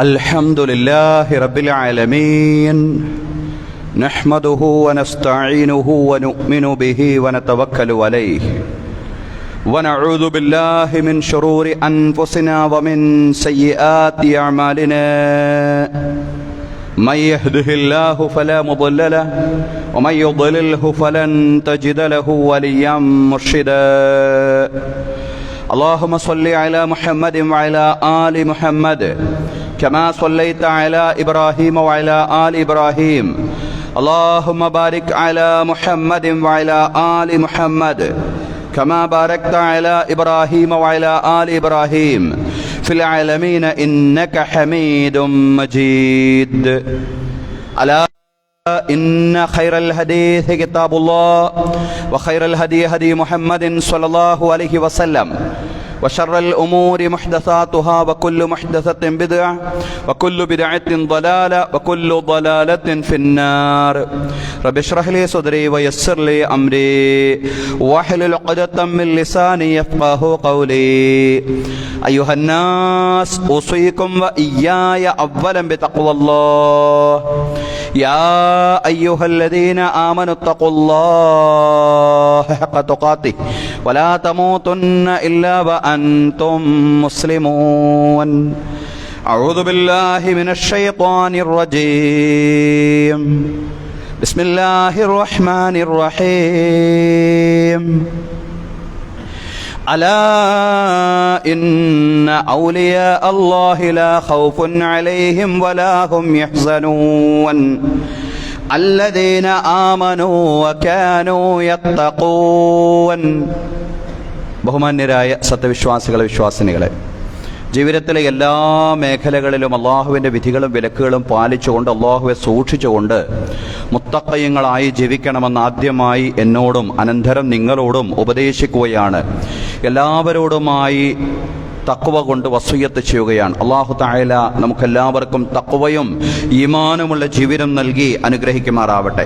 الحمد لله رب العالمين نحمده ونستعينه ونؤمن به ونتوكل عليه ونعوذ بالله من شرور أنفسنا ومن سيئات أعمالنا من يهده الله فلا مضل له ومن يضلله فلن تجد له وليا مرشدا اللهم صل على محمد وعلى آل محمد كما صليت على إبراهيم وعلى آل إبراهيم اللهم بارك على محمد وعلى آل محمد كما باركت على إبراهيم وعلى آل إبراهيم في العالمين إنك حميد مجيد. ألا إن خير الحديث كتاب الله وخير الهدي هدي محمد صلى الله عليه وسلم وشر الأمور محدثاتها وكل محدثة بدعة وكل بدعة ضلالة وكل ضلالة في النار. رب اشرح لي صدري ويسر لي أمري واحلل عقدة من لساني يفقهوا قولي. أيها الناس أوصيكم وإياي أولا بتقوى الله. يا أيها الذين آمنوا اتقوا الله حق تقاته ولا تموتن إلا وأنتم مسلمون. أعوذ بالله من الشيطان الرجيم. بسم الله الرحمن الرحيم. ألا إن أولياء الله لا خوف عليهم ولا هم يحزنون الذين آمنوا وكانوا يتقون. ബഹുമാന്യരായ സത്യവിശ്വാസികളെ, വിശ്വാസിനികളെ, ജീവിതത്തിലെ എല്ലാ മേഖലകളിലും അള്ളാഹുവിൻ്റെ വിധികളും വിലക്കുകളും പാലിച്ചുകൊണ്ട് അള്ളാഹുവെ സൂക്ഷിച്ചുകൊണ്ട് മുത്തഖീങ്ങളായി ജീവിക്കണമെന്ന് ആദ്യമായി എന്നോടും അനന്തരം നിങ്ങളോടും ഉപദേശിക്കുകയാണ്. എല്ലാവരോടുമായി തഖ്വ കൊണ്ട് വസിയ്യത്ത് ചെയ്യുകയാണ്. അല്ലാഹു തആല നമുക്കെല്ലാവർക്കും തഖ്വയും ഈമാനുമുള്ള ജീവിതം നൽകി അനുഗ്രഹിക്കുമാറാവട്ടെ.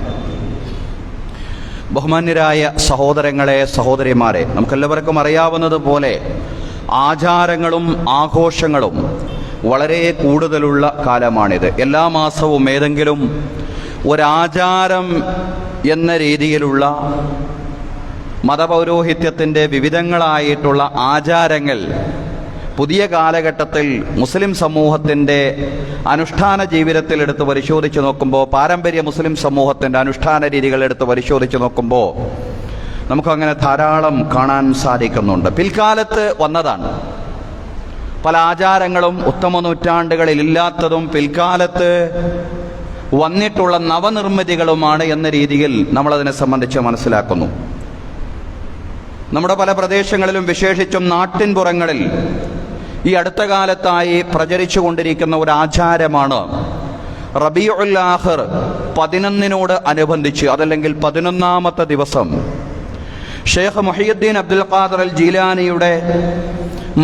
ബഹുമാന്യരായ സഹോദരങ്ങളെ, സഹോദരിമാരെ, നമുക്കെല്ലാവർക്കും അറിയാവുന്നതുപോലെ ആചാരങ്ങളും ആഘോഷങ്ങളും വളരെ കൂടുതലുള്ള കാലമാണിത്. എല്ലാ മാസവും ഏതെങ്കിലും ഒരാചാരം എന്ന രീതിയിലുള്ള മതപൗരോഹിത്യത്തിൻ്റെ വിവിധങ്ങളായിട്ടുള്ള ആചാരങ്ങൾ പുതിയ കാലഘട്ടത്തിൽ മുസ്ലിം സമൂഹത്തിൻ്റെ അനുഷ്ഠാന ജീവിതത്തിൽ എടുത്ത് പരിശോധിച്ച് നോക്കുമ്പോൾ, പാരമ്പര്യ മുസ്ലിം സമൂഹത്തിൻ്റെ അനുഷ്ഠാന രീതികൾ എടുത്ത് പരിശോധിച്ച് നോക്കുമ്പോൾ നമുക്കങ്ങനെ ധാരാളം കാണാൻ സാധിക്കുന്നുണ്ട്. പിൽക്കാലത്ത് വന്നതാണ്. പല ആചാരങ്ങളും ഉത്തമ നൂറ്റാണ്ടുകളിൽ ഇല്ലാത്തതും പിൽക്കാലത്ത് വന്നിട്ടുള്ള നവനിർമ്മിതികളുമാണ് എന്ന രീതിയിൽ നമ്മളതിനെ സംബന്ധിച്ച് മനസ്സിലാക്കുന്നു. നമ്മുടെ പല പ്രദേശങ്ങളിലും വിശേഷിച്ചും നാട്ടിൻപുറങ്ങളിൽ ഈ അടുത്ത കാലത്തായി പ്രചരിച്ചു കൊണ്ടിരിക്കുന്ന ഒരു ആചാരമാണ് റബീഉൽ ആഖിർ 11 അനുബന്ധിച്ച്, അതല്ലെങ്കിൽ 11ാമത്തെ ദിവസം ഷെയ്ഖ് മുഹയ്യിദ്ദീൻ അബ്ദുൽ ഖാദിർ അൽ ജീലാനിയുടെ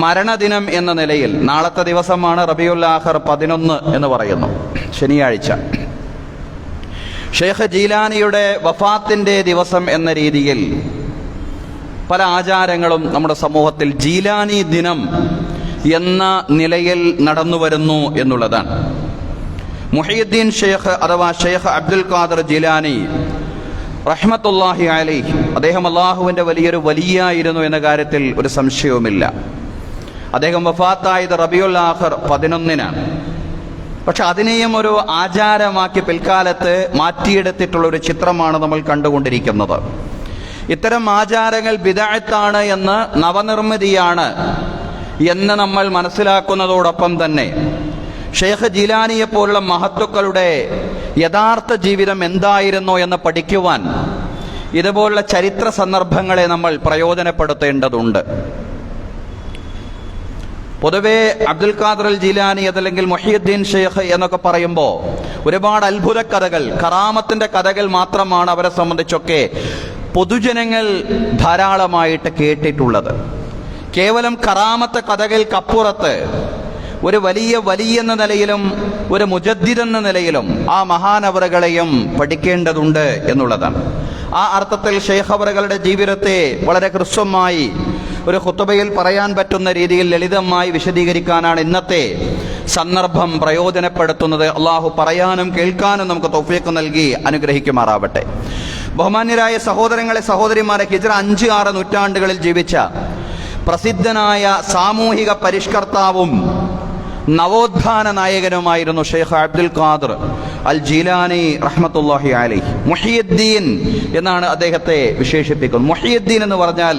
മരണദിനം എന്ന നിലയിൽ നാളത്തെ ദിവസമാണ് റബീഉൽ ആഖിർ 11 എന്ന് പറയുന്നു, ശനിയാഴ്ച. ഷെയ്ഖ് ജീലാനിയുടെ വഫാത്തിൻ്റെ ദിവസം എന്ന രീതിയിൽ പല ആചാരങ്ങളും നമ്മുടെ സമൂഹത്തിൽ ജീലാനി ദിനം എന്ന നിലയിൽ നടന്നു വരുന്നു എന്നുള്ളതാണ്. മുഹയ്യിദ്ദീൻ ഷെയ്ഖ് അഥവാ ഷെയ്ഖ് അബ്ദുൽ ഖാദിർ ജീലാനി റഹ്മത്തുള്ളാഹി അലൈഹി, അദ്ദേഹം അള്ളാഹുവിൻ്റെ വലിയൊരു വലിയായിരുന്നു എന്ന കാര്യത്തിൽ ഒരു സംശയവുമില്ല. അദ്ദേഹം വഫാത്തായത് റബീഉൽ ആഖിർ 11 പക്ഷെ അതിനെയും ഒരു ആചാരമാക്കി പിൽക്കാലത്ത് മാറ്റിയെടുത്തിട്ടുള്ളൊരു ചിത്രമാണ് നമ്മൾ കണ്ടുകൊണ്ടിരിക്കുന്നത്. ഇത്തരം ആചാരങ്ങൾ ബിദ്അത്താണ് എന്ന്, നവനിർമ്മിതിയാണ് എന്ന് നമ്മൾ മനസ്സിലാക്കുന്നതോടൊപ്പം തന്നെ ഷെയ്ഖ് ജീലാനിയെ പോലുള്ള മഹത്തുക്കളുടെ യഥാർത്ഥ ജീവിതം എന്തായിരുന്നു എന്ന് പഠിക്കുവാൻ ഇതുപോലുള്ള ചരിത്ര സന്ദർഭങ്ങളെ നമ്മൾ പ്രയോജനപ്പെടുത്തേണ്ടതുണ്ട്. പൊതുവെ അബ്ദുൽ ഖാദിർ അൽ ജീലാനി അതല്ലെങ്കിൽ മുഹയ്യിദ്ദീൻ ഷെയ്ഖ് എന്നൊക്കെ പറയുമ്പോൾ ഒരുപാട് അത്ഭുത കഥകൾ, കറാമത്തിൻ്റെ കഥകൾ മാത്രമാണ് അവരെ സംബന്ധിച്ചൊക്കെ പൊതുജനങ്ങൾ ധാരാളമായിട്ട് കേട്ടിട്ടുള്ളത്. കേവലം കറാമത്ത് കഥകൾക്കപ്പുറത്ത് ഒരു വലിയ എന്ന നിലയിലും ഒരു മുജദ്ദിദ് എന്ന നിലയിലും ആ മഹാനവറുകളെയും പഠിക്കേണ്ടതുണ്ട് എന്നുള്ളതാണ്. ആ അർത്ഥത്തിൽ ശൈഖ് അവറുകളുടെ ജീവിതത്തെ വളരെ ഹ്രസ്വമായി ഒരു ഖുത്ബയിൽ പറയാൻ പറ്റുന്ന രീതിയിൽ ലളിതമായി വിശദീകരിക്കാനാണ് ഇന്നത്തെ സന്ദർഭം പ്രയോജനപ്പെടുത്തുന്നത്. അള്ളാഹു പറയാനും കേൾക്കാനും നമുക്ക് തൗഫീഖ് നൽകി അനുഗ്രഹിക്കുമാറാവട്ടെ. ബഹുമാന്യരായ സഹോദരങ്ങളെ, സഹോദരിമാരെ, ഹിജ്റ 5-6 നൂറ്റാണ്ടുകളിൽ ജീവിച്ച പ്രസിദ്ധനായ സാമൂഹിക പരിഷ്കർത്താവും നവോത്ഥാന നായകനുമായിരുന്നു ഷെയ്ഖ് അബ്ദുൽ ഖാദിർ അൽ ജീലാനി റഹ്മത്തുള്ളാഹി അലൈഹി. മുഹിയുദ്ദീൻ എന്നാണ് അദ്ദേഹത്തെ വിശേഷിപ്പിക്കുന്നത്. മുഹിയുദ്ദീൻ എന്ന് പറഞ്ഞാൽ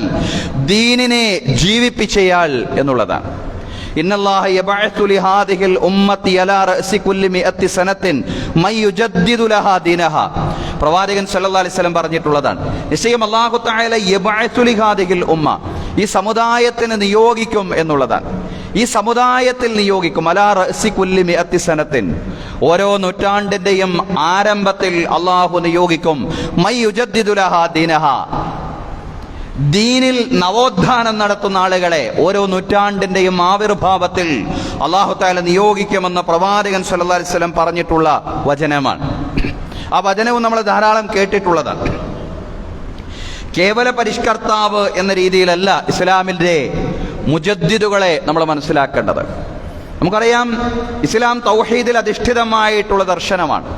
ദീനിനെ ജീവിപ്പിച്ചയാൾ എന്നുള്ളതാണ്. ഇന്നല്ലാഹ യബഅത്തു ലിഹാദിഹിൽ ഉമ്മത്തി അലാ റഅസി കുല്ലി മിഅത്തി സനത്തിൻ മൻ യുജദ്ദിദു ലഹാ ദീനഹാ. പ്രവാചകൻ സല്ലല്ലാഹു അലൈഹി വസല്ലം പറഞ്ഞിട്ടുള്ളതാണ്. നിശ്ചയം അല്ലാഹു തആല യബഅത്തു ലിഹാദിഹിൽ ഉമ്മ, ഈ സമുദായത്തിന് നിയോഗിക്കും എന്നുള്ളതാണ്. ഈ സമുദായത്തിൽ നിയോഗിക്കും. അലാ റഅസി കുല്ലി മിഅത്തി സനത്തിൻ, ഓരോ നൂറ്റാണ്ടിന്റെയും ആരംഭത്തിൽ അല്ലാഹു നിയോഗിക്കും. മൻ യുജദ്ദിദു ലഹാ ദീനഹാ, ദീനിൽ നവോത്ഥാനം നടത്തുന്ന ആളുകളെ ഓരോ നൂറ്റാണ്ടിന്റെയും ആവിർഭാവത്തിൽ അല്ലാഹു തആല നിയോഗിക്കുമെന്ന് പ്രവാചകൻ സല്ലല്ലാഹു അലൈഹി വസല്ലം പറഞ്ഞിട്ടുള്ള വചനമാണ്. ആ വചനവും നമ്മൾ ധാരാളം കേട്ടിട്ടുള്ളതാണ്. കേവല പരിഷ്കർത്താവ് എന്ന രീതിയിലല്ല ഇസ്ലാമിന്റെ മുജദ്ദിദുകളെ നമ്മൾ മനസ്സിലാക്കേണ്ടത്. നമുക്കറിയാം, ഇസ്ലാം തൗഹീദിൽ അധിഷ്ഠിതമായിട്ടുള്ള ദർശനമാണ്.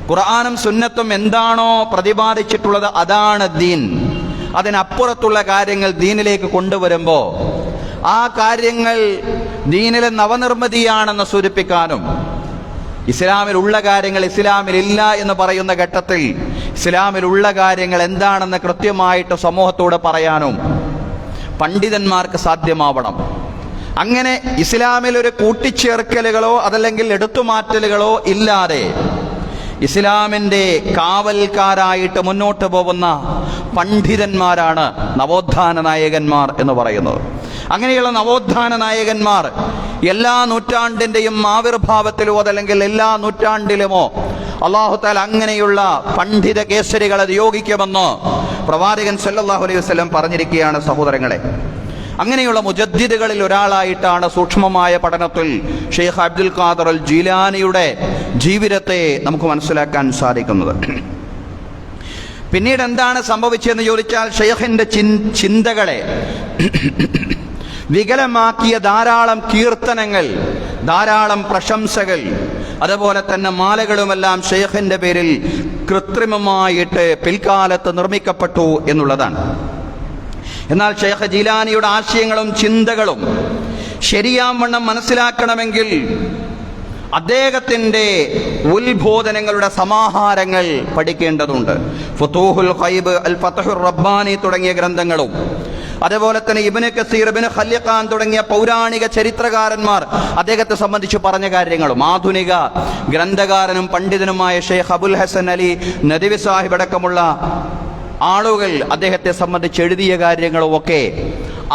ഖുർആനും സുന്നത്തും എന്താണോ പ്രതിപാദിച്ചിട്ടുള്ളത് അതാണ് ദീൻ. അതിനപ്പുറത്തുള്ള കാര്യങ്ങൾ ദീനിലേക്ക് കൊണ്ടുവരുമ്പോൾ ആ കാര്യങ്ങൾ ദീനിലെ നവനിർമ്മിതിയാണെന്ന് സൂചിപ്പിക്കാനും, ഇസ്ലാമിലുള്ള കാര്യങ്ങൾ ഇസ്ലാമിലില്ല എന്ന് പറയുന്ന ഘട്ടത്തിൽ ഇസ്ലാമിലുള്ള കാര്യങ്ങൾ എന്താണെന്ന് കൃത്യമായിട്ട് സമൂഹത്തോട് പറയാനും പണ്ഡിതന്മാർക്ക് സാധ്യമാവണം. അങ്ങനെ ഇസ്ലാമിൽ ഒരു കൂട്ടിച്ചേർക്കലുകളോ അതല്ലെങ്കിൽ എടുത്തുമാറ്റലുകളോ ഇല്ലാതെ ഇസ്ലാമിന്റെ കാവൽക്കാരായിട്ട് മുന്നോട്ട് പോകുന്ന പണ്ഡിതന്മാരാണ് നവോത്ഥാന നായകന്മാർ എന്ന് പറയുന്നത്. അങ്ങനെയുള്ള നവോത്ഥാന നായകന്മാർ എല്ലാ നൂറ്റാണ്ടിന്റെയും ആവിർഭാവത്തിലോ അതല്ലെങ്കിൽ എല്ലാ നൂറ്റാണ്ടിലുമോ അല്ലാഹു തആല അങ്ങനെയുള്ള പണ്ഡിത കേസരികളെ നിയോഗിക്കുമെന്ന് പ്രവാചകൻ സല്ലല്ലാഹു അലൈഹി വസല്ലം പറഞ്ഞിരിക്കുകയാണ്. സഹോദരങ്ങളെ, അങ്ങനെയുള്ള മുജദ്ദിദുകളിൽ ഒരാളായിട്ടാണ് സൂക്ഷ്മമായ പഠനത്തിൽ ഷെയ്ഖ് അബ്ദുൽ ഖാദിർ അൽ ജീലാനിയുടെ ജീവിതത്തെ നമുക്ക് മനസ്സിലാക്കാൻ സാധിക്കുന്നത്. പിന്നീട് എന്താണ് സംഭവിച്ചതെന്ന് ചോദിച്ചാൽ, ഷെയ്ഖിന്റെ ചിന്തകളെ വികലമാക്കിയ ധാരാളം കീർത്തനങ്ങൾ, ധാരാളം പ്രശംസകൾ, അതുപോലെ തന്നെ മാലകളുമെല്ലാം ഷെയ്ഖിന്റെ പേരിൽ കൃത്രിമമായിട്ട് പിൽക്കാലത്ത് നിർമ്മിക്കപ്പെട്ടു എന്നുള്ളതാണ്. എന്നാൽ ഷെയ്ഖ് ജീലാനിയുടെ ആശയങ്ങളും ചിന്തകളും ശരിയാവണ്ണം മനസ്സിലാക്കണമെങ്കിൽ അദ്ദേഹത്തിന്റെ ഉത്ബോധനങ്ങളുടെ സമാഹാരങ്ങൾ പഠിക്കേണ്ടതുണ്ട്. ഫുതൂഹുൽ ഖൈബ്, അൽ ഫത്ഹുർ റബ്ബാനി തുടങ്ങിയ ഗ്രന്ഥങ്ങളും, അതുപോലെ തന്നെ ഇബ്നു കസീർ, ഇബ്നു ഖല്ലിഖാൻ തുടങ്ങിയ പൗരാണിക ചരിത്രകാരന്മാർ അദ്ദേഹത്തെ സംബന്ധിച്ച് പറഞ്ഞ കാര്യങ്ങളും, ആധുനിക ഗ്രന്ഥകാരനും പണ്ഡിതനുമായ ഷെയ്ഖ് അബുൽ ഹസൻ അലി നദവി സാഹിബ് അടക്കമുള്ള ആളുകൾ അദ്ദേഹത്തെ സംബന്ധിച്ച് എഴുതിയ കാര്യങ്ങളും ഒക്കെ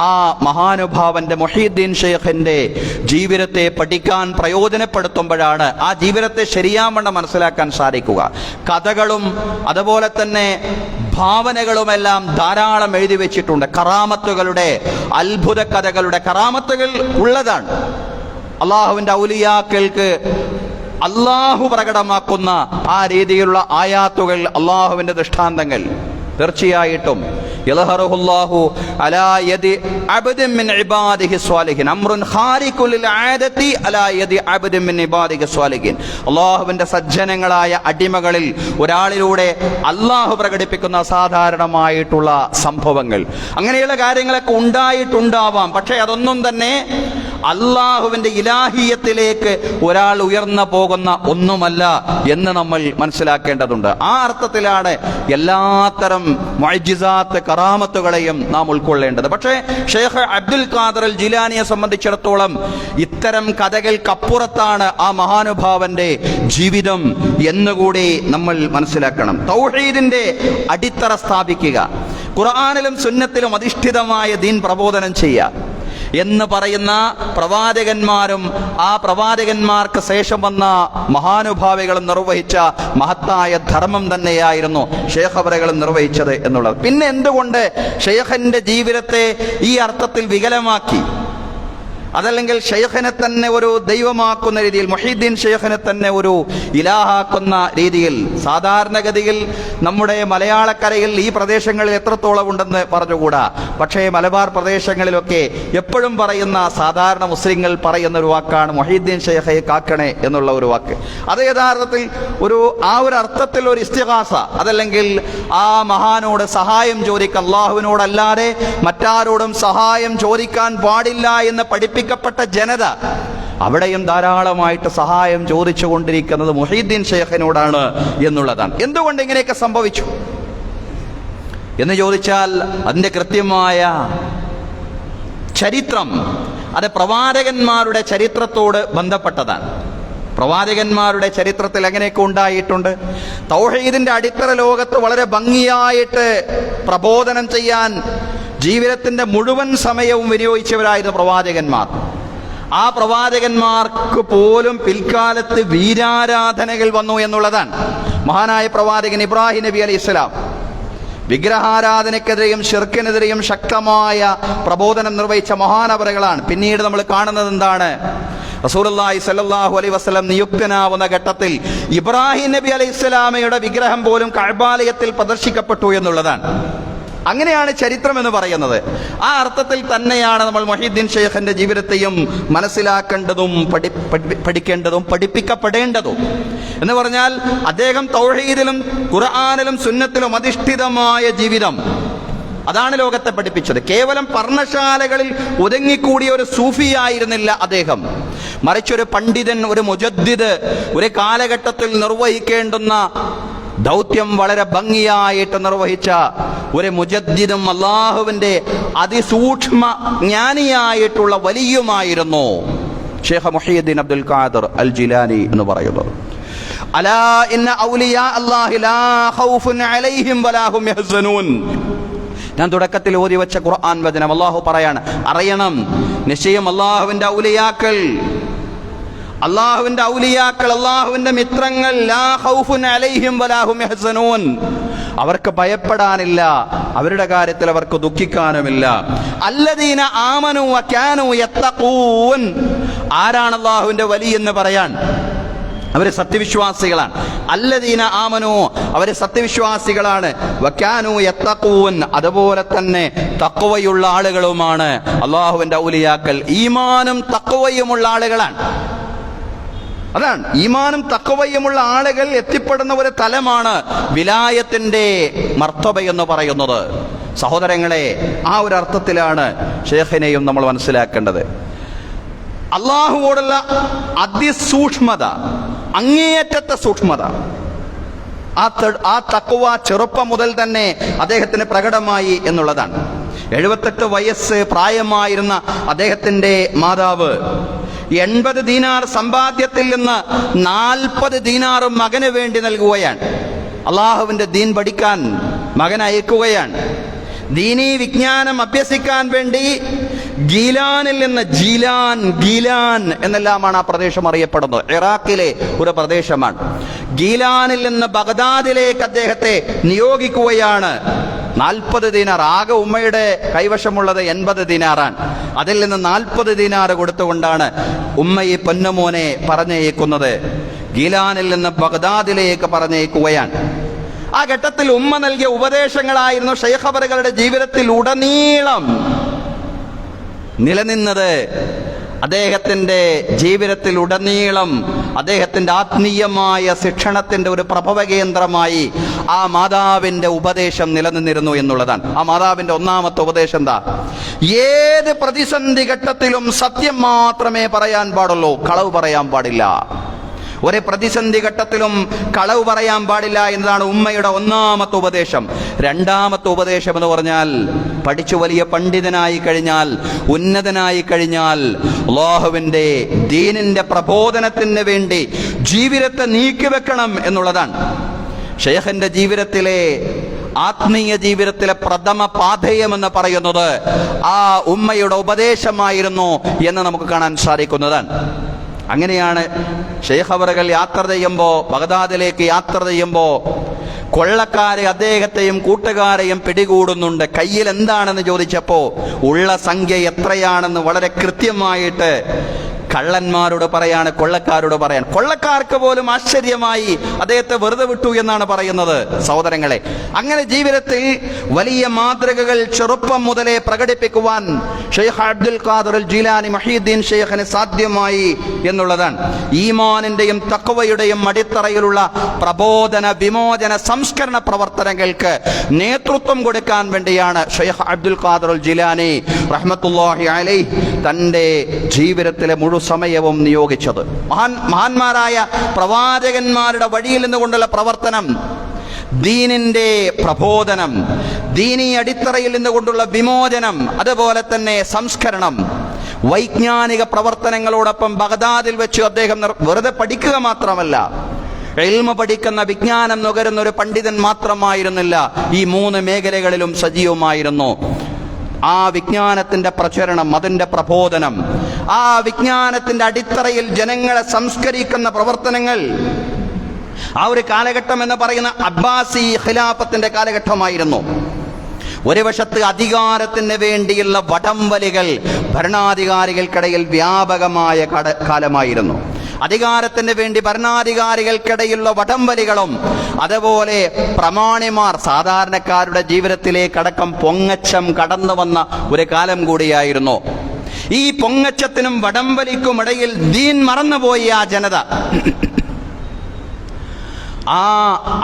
ആ മഹാനുഭാവന്റെ മുഹീദ്ദീൻ ഷെയ്ഖിന്റെ ജീവിതത്തെ പഠിക്കാൻ പ്രയോജനപ്പെടുത്തുമ്പോഴാണ് ആ ജീവിതത്തെ ശരിയാവണ്ണം മനസ്സിലാക്കാൻ സാധിക്കുക. കഥകളും അതുപോലെ തന്നെ ഭാവനകളുമെല്ലാം ധാരാളം എഴുതി വെച്ചിട്ടുണ്ട്. കറാമത്തുകളുടെ, അത്ഭുത കഥകളുടെ കറാമത്തുകൾ ഉള്ളതാണ്. അള്ളാഹുവിന്റെ ഔലിയാക്കൾക്ക് അള്ളാഹു പ്രകടമാക്കുന്ന ആ രീതിയിലുള്ള ആയാത്തുകൾ, അള്ളാഹുവിന്റെ ദൃഷ്ടാന്തങ്ങൾ തീർച്ചയായിട്ടും യൽഹറുഹുല്ലാഹു അലാ യദി അബ്ദിൻ മിൻ ഇബാദിഹി സ്വാലിഹീൻ അംറുൻ ഖാരിഖുൽ ആദതി അലാ യദി അബ്ദിൻ മിൻ ഇബാദിഹി സ്വാലിഹീൻ. അല്ലാഹുവിന്റെ സജ്ജനങ്ങളായ അടിമകളിൽ ഒരാളിലൂടെ അല്ലാഹു പ്രകടിപ്പിക്കുന്ന അസാധാരണമായിട്ടുള്ള സംഭവങ്ങൾ, അങ്ങനെയുള്ള കാര്യങ്ങളൊക്കെ ഉണ്ടായിട്ടുണ്ടാവാം. പക്ഷേ അതൊന്നും തന്നെ അല്ലാഹുവിന്റെ ഇലാഹിയത്തിലേക്ക് ഒരാൾ ഉയർന്നു പോകുന്ന ഒന്നുമല്ല എന്ന് നമ്മൾ മനസ്സിലാക്കേണ്ടതുണ്ട്. ആ അർത്ഥത്തിലാണ് എല്ലാത്തരം മുഅ്ജിസാത്ത്, കറാമത്തുകളെയും നാം ഉൾക്കൊള്ളേണ്ടത്. പക്ഷേ ഷെയ്ഖ് അബ്ദുൽ ഖാദിർ അൽ ജീലാനിയെ സംബന്ധിച്ചിടത്തോളം ഇത്തരം കഥകൾക്കപ്പുറത്താണ് ആ മഹാനുഭാവന്റെ ജീവിതം എന്നുകൂടി നമ്മൾ മനസ്സിലാക്കണം. തൗഹീദിന്റെ അടിത്തറ സ്ഥാപിക്കുക, ഖുർആനിലും സുന്നത്തിലും അധിഷ്ഠിതമായ ദീൻ പ്രബോധനം ചെയ്യുക എന്ന് പറയുന്ന പ്രവാചകന്മാരും ആ പ്രവാചകന്മാർക്ക് ശേഷം വന്ന മഹാനുഭാവികളും നിർവഹിച്ച മഹത്തായ ധർമ്മം തന്നെയായിരുന്നു ഷെയ്ഖ് അവറുകളും നിർവഹിച്ചത് എന്നുള്ളത്. പിന്നെ എന്തുകൊണ്ട് ഷെയ്ഖിന്റെ ജീവിതത്തെ ഈ അർത്ഥത്തിൽ വികലമാക്കി? അതല്ലെങ്കിൽ ഷെയ്ഖിനെ തന്നെ ഒരു ദൈവമാക്കുന്ന രീതിയിൽ, മുഹീദ്ദീൻ ഷെയ്ഖിനെ തന്നെ ഒരു ഇലാഹാക്കുന്ന രീതിയിൽ, സാധാരണഗതിയിൽ നമ്മുടെ മലയാളക്കരയിൽ ഈ പ്രദേശങ്ങളിൽ എത്രത്തോളം ഉണ്ടെന്ന് പറഞ്ഞുകൂടാ, പക്ഷേ മലബാർ പ്രദേശങ്ങളിലൊക്കെ എപ്പോഴും പറയുന്ന, സാധാരണ മുസ്ലിങ്ങൾ പറയുന്ന ഒരു വാക്കാണ് മുഹീദ്ദീൻ ഷെയ്ഖെ കാക്കണേ എന്നുള്ള ഒരു വാക്ക്. അത് യഥാർത്ഥത്തിൽ ആ ഒരു അർത്ഥത്തിൽ ഒരു ഇസ്തിഗാസ, അതല്ലെങ്കിൽ ആ മഹാനോട് സഹായം ചോദിക്കുക, അല്ലാഹുവിനോടല്ലാതെ മറ്റാരോടും സഹായം ചോദിക്കാൻ പാടില്ല എന്ന് പഠിപ്പിക്കപ്പെട്ട ജനത അവിടെയും ധാരാളമായിട്ട് സഹായം ചോദിച്ചു കൊണ്ടിരിക്കുന്നത് മുഹീദ്ദീൻ ഷെയ്ഖിനോടാണ് എന്നുള്ളതാണ്. എന്തുകൊണ്ട് ഇങ്ങനെയൊക്കെ സംഭവിച്ചു എന്ന് ചോദിച്ചാൽ അതിൻ്റെ കൃത്യമായ ചരിത്രം അത് പ്രവാചകന്മാരുടെ ചരിത്രത്തോട് ബന്ധപ്പെട്ടതാണ്. പ്രവാചകന്മാരുടെ ചരിത്രത്തിൽ എങ്ങനെയൊക്കെ ഉണ്ടായിട്ടുണ്ട്. തൗഹീദിന്റെ അടിത്തറ ലോകത്ത് വളരെ ഭംഗിയായിട്ട് പ്രബോധനം ചെയ്യാൻ ജീവിതത്തിന്റെ മുഴുവൻ സമയവും വിനിയോഗിച്ചവരായിരുന്നു പ്രവാചകന്മാർ. ആ പ്രവാചകന്മാർക്ക് പോലും പിൽക്കാലത്ത് വീരാരാധനകൾ വന്നു എന്നുള്ളതാണ്. മഹാനായ പ്രവാചകൻ ഇബ്രാഹിം നബി അലൈഹി ഇസ്ലാം വിഗ്രഹാരാധനക്കെതിരെയും ശിർക്കിനെതിരെയും ശക്തമായ പ്രബോധനം നിർവഹിച്ച മഹാനവറുകളാണ്. പിന്നീട് നമ്മൾ കാണുന്നത് എന്താണ്? റസൂലുള്ളാഹി സ്വല്ലല്ലാഹു അലൈഹി വസല്ലം നിയുക്തനാവുന്ന ഘട്ടത്തിൽ ഇബ്രാഹിം നബി അലൈഹി ഇസ്ലാമയുടെ വിഗ്രഹം പോലും കഅബാലയത്തിൽ പ്രദർശിക്കപ്പെട്ടു എന്നുള്ളതാണ്. അങ്ങനെയാണ് ചരിത്രം എന്ന് പറയുന്നത്. ആ അർത്ഥത്തിൽ തന്നെയാണ് നമ്മൾ മുഹീദ്ദീൻ ഷെയ്ഖിന്റെ ജീവിതത്തെയും മനസ്സിലാക്കേണ്ടതും പഠിക്കേണ്ടതും പഠിപ്പിക്കപ്പെടേണ്ടതും. എന്ന് പറഞ്ഞാൽ അദ്ദേഹം തൗഹീദിലും ഖുർആനിലും സുന്നത്തിലും അധിഷ്ഠിതമായ ജീവിതം, അതാണ് ലോകത്തെ പഠിപ്പിച്ചത്. കേവലം പർണശാലകളിൽ ഒതുങ്ങിക്കൂടിയ ഒരു സൂഫിയായിരുന്നില്ല അദ്ദേഹം, മറിച്ചൊരു പണ്ഡിതൻ, ഒരു മുജദ്ദിദ്, ഒരു കാലഘട്ടത്തിൽ നിർവഹിക്കേണ്ടുന്ന ദൗത്യം വളരെ ഭംഗിയായിട്ട് നിർവഹിച്ച ഒരു മുജദ്ദിദും അള്ളാഹുവിന്റെ അതിസൂക്ഷ്മ ജ്ഞാനിയായിട്ടുള്ള വലിയുമായിരുന്നു ഷെയ്ഖ് മുഹീദ്ദീൻ അബ്ദുൽ ഖാദിർ അൽ ജിലാനി എന്ന് പറയുന്നത്. അലാ ഇന്ന ഔലിയാ അല്ലാഹി ലാ ഖൗഫുൻ അലൈഹിം വലാ ഹും യഹ്സനൂൻ. ഞാൻ തുടക്കത്തിൽ ഓതി വെച്ച ഖുർആൻ വചനം അള്ളാഹു പറയാണ്, അറിയണം, നിശ്ചയം അള്ളാഹുവിന്റെ ഔലിയാക്കൾ, അള്ളാഹുവിന്റെ മിത്രങ്ങൾ, ലാ ഖൗഫുൻ അലൈഹിം വലാ ഹും യഹ്സനൂൻ, അവർക്ക് ഭയപ്പെടാനില്ല, അവരുടെ കാര്യത്തിൽ അവർക്ക് ദുഃഖിക്കാനുമില്ല. അല്ലദീന ആമനു വകാനു യത്തഖൂൻ. ആരാണ് അള്ളാഹുവിന്റെ വലി എന്ന് പറയാൻ? അവര് സത്യവിശ്വാസികളാണ്. അല്ലദീന ആമനു, അവര് സത്യവിശ്വാസികളാണ്. വകാനു യത്തഖൂൻ, അതുപോലെ തന്നെ തഖ്വയുള്ള ആളുകളുമാണ് അള്ളാഹുവിന്റെ ഔലിയാക്കൾ. ഈമാനും തഖ്വയുമുള്ള ആളുകളാണ്. അതാണ് ഈമാനും തഖ്വയുമുള്ള ആളുകൾ എത്തിപ്പെടുന്ന ഒരു തലമാണ് വിലായത്തിന്റെ മർത്തബ എന്ന് പറയുന്നത്. സഹോദരങ്ങളെ, ആ ഒരു അർത്ഥത്തിലാണ് ഷെയ്ഖിനെയും നമ്മൾ മനസ്സിലാക്കേണ്ടത്. അള്ളാഹുവോടുള്ള അതിസൂക്ഷ്മത, അങ്ങേയറ്റത്തെ സൂക്ഷ്മത, ആ തഖ്വ ചെറുപ്പം മുതൽ തന്നെ അദ്ദേഹത്തിന് പ്രകടമായി എന്നുള്ളതാണ്. 78 വയസ്സ് പ്രായമായിരുന്ന അദ്ദേഹത്തിന്റെ മാതാവ് 80 ദീനാർ സമ്പാദ്യത്തിൽ നിന്ന് 40 ദീനാറും മകന് വേണ്ടി നൽകുകയാണ്. അള്ളാഹുവിന്റെ ദീൻ പഠിക്കാൻ മകൻ അയക്കുകയാണ്. ദീനീ വിജ്ഞാനം അഭ്യസിക്കാൻ വേണ്ടി ഗീലാനിൽ നിന്ന്, ഗീലാൻ എന്നെല്ലാമാണ് ആ പ്രദേശം അറിയപ്പെടുന്നത്. ഇറാഖിലെ ഒരു പ്രദേശമാണ്. ഗീലാനിൽ നിന്ന് ബഗ്ദാദിലേക്ക് അദ്ദേഹത്തെ നിയോഗിക്കുകയാണ്. 40 ദീനാർ, ആകെ ഉമ്മയുടെ കൈവശമുള്ളത് 80 ദീനാറാണ്. അതിൽ നിന്ന് 40 ദീനാർ കൊടുത്തുകൊണ്ടാണ് ഉമ്മ ഈ പൊന്നുമോനെ പറഞ്ഞയക്കുന്നത്. ഗീലാനിൽ നിന്ന് ബഗ്ദാദിലേക്ക് പറഞ്ഞയക്കുകയാണ്. ആ ഘട്ടത്തിൽ ഉമ്മ നൽകിയ ഉപദേശങ്ങളായിരുന്നു ഷെയ്ഖ് അവറുകളുടെ ജീവിതത്തിൽ ഉടനീളം നിലനിന്നത്. അദ്ദേഹത്തിന്റെ ജീവിതത്തിൽ ഉടനീളം അദ്ദേഹത്തിന്റെ ആത്മീയമായ ശിക്ഷണത്തിന്റെ ഒരു പ്രഭവ കേന്ദ്രമായി ആ മാതാവിന്റെ ഉപദേശം നിലനിന്നിരുന്നു എന്നുള്ളതാണ്. ആ മാതാവിന്റെ ഒന്നാമത്തെ ഉപദേശം എന്താ? ഏത് പ്രതിസന്ധി ഘട്ടത്തിലും സത്യം മാത്രമേ പറയാൻ പാടുള്ളൂ, കളവ് പറയാൻ പാടില്ല. ഒരു പ്രതിസന്ധി ഘട്ടത്തിലും കളവ് പറയാൻ പാടില്ല എന്നതാണ് ഉമ്മയുടെ ഒന്നാമത്തെ ഉപദേശം. രണ്ടാമത്തെ ഉപദേശം എന്ന് പറഞ്ഞാൽ, പഠിച്ചു വലിയ പണ്ഡിതനായി കഴിഞ്ഞാൽ, ഉന്നതനായി കഴിഞ്ഞാൽ അല്ലാഹുവിന്റെ ദീനിന്റെ പ്രബോധനത്തിന് വേണ്ടി ജീവിതത്തെ നീക്കിവെക്കണം എന്നുള്ളതാണ്. ഷെയ്ഖിന്റെ ജീവിതത്തിലെ, ആത്മീയ ജീവിതത്തിലെ പ്രഥമ പാഥേയം എന്ന് പറയുന്നത് ആ ഉമ്മയുടെ ഉപദേശമായിരുന്നു എന്ന് നമുക്ക് കാണാൻ സാധിക്കുന്നതാണ്. അങ്ങനെയാണ് ഷെയ്ഖ് അവറുകൾ യാത്ര ചെയ്യുമ്പോൾ, ബഗ്ദാദിലേക്ക് യാത്ര ചെയ്യുമ്പോൾ കൊള്ളക്കാരെ അദ്ദേഹത്തെയും കൂട്ടുകാരെയും പിടികൂടുന്നുണ്ട്. കയ്യിൽ എന്താണെന്ന് ചോദിച്ചപ്പോൾ ഉള്ള സംഖ്യ എത്രയാണെന്ന് വളരെ കൃത്യമായിട്ട് കള്ളന്മാരോട് പറയാണ്, കൊള്ളക്കാരോട് പറയാൻ. കൊള്ളക്കാർക്ക് പോലും ആശ്ചര്യമായി അദ്ദേഹത്തെ വെറുതെ വിട്ടു എന്നാണ് പറയുന്നത്. സഹോദരങ്ങളെ, അങ്ങനെ ജീവിതത്തിൽ വലിയ മാതൃകകൾ ചെറുപ്പം മുതലേ പ്രകടിപ്പിക്കുവാൻ ഷെയ്ഖ് അബ്ദുൽ ഖാദിർ ജീലാനി മുഹ്യിദ്ദീൻ ഷെയ്ഖിന് സാധ്യമായി എന്നുള്ളതാണ്. ഈമാനിന്റെയും തഖ്വയുടെയും അടിത്തറയിലുള്ള പ്രബോധന, വിമോചന, സംസ്കരണ പ്രവർത്തനങ്ങൾക്ക് നേതൃത്വം കൊടുക്കാൻ വേണ്ടിയാണ് ഷെയ്ഖ് അബ്ദുൽ ഖാദിർ ജീലാനി റഹ്മത്തുള്ളാഹി അലൈഹി തന്റെ ജീവിതത്തിലെ സമയവും നിയോഗിച്ചത്. മഹാന്മാരായ പ്രവാചകന്മാരുടെ വഴിയിൽ നിന്നുകൊണ്ടുള്ള പ്രവർത്തനം, ദീനിന്റെ പ്രബോധനം, ദീനീ അടിത്തറയിൽ നിന്നുകൊണ്ടുള്ള വിമോചനം, അതുപോലെ തന്നെ സംസ്കരണം, വൈജ്ഞാനിക പ്രവർത്തനങ്ങളോടൊപ്പം ബഗ്ദാദിൽ വെച്ച് അദ്ദേഹം വെറുതെ പഠിക്കുക മാത്രമല്ല, ഇൽമ പഠിക്കുന്ന, വിജ്ഞാനം നുകരുന്ന ഒരു പണ്ഡിതൻ മാത്രമായിരുന്നില്ല. ഈ 3 മേഖലകളിലും സജീവമായിരുന്നു. ആ വിജ്ഞാനത്തിന്റെ പ്രചരണം, അതിന്റെ പ്രബോധനം, ആ വിജ്ഞാനത്തിന്റെ അടിത്തറയിൽ ജനങ്ങളെ സംസ്കരിക്കുന്ന പ്രവർത്തനങ്ങൾ, ആ ഒരു കാലഘട്ടം എന്ന് പറയുന്ന അബ്ബാസി ഖിലാഫത്തിന്റെ കാലഘട്ടമായിരുന്നു. ഒരു വശത്ത് അധികാരത്തിന് വേണ്ടിയുള്ള വടംവലികൾ ഭരണാധികാരികൾക്കിടയിൽ വ്യാപകമായ കാലമായിരുന്നു. അധികാരത്തിന് വേണ്ടി ഭരണാധികാരികൾക്കിടയിലുള്ള വടംവലികളും, അതുപോലെ പ്രമാണിമാർ, സാധാരണക്കാരുടെ ജീവിതത്തിലേക്കടക്കം പൊങ്ങച്ചം കടന്നു വന്ന ഒരു കാലം കൂടിയായിരുന്നു. ഈ പൊങ്ങച്ചത്തിനും വടംവലിക്കും ഇടയിൽ ദീൻ മറന്നുപോയി ആ ജനത. ആ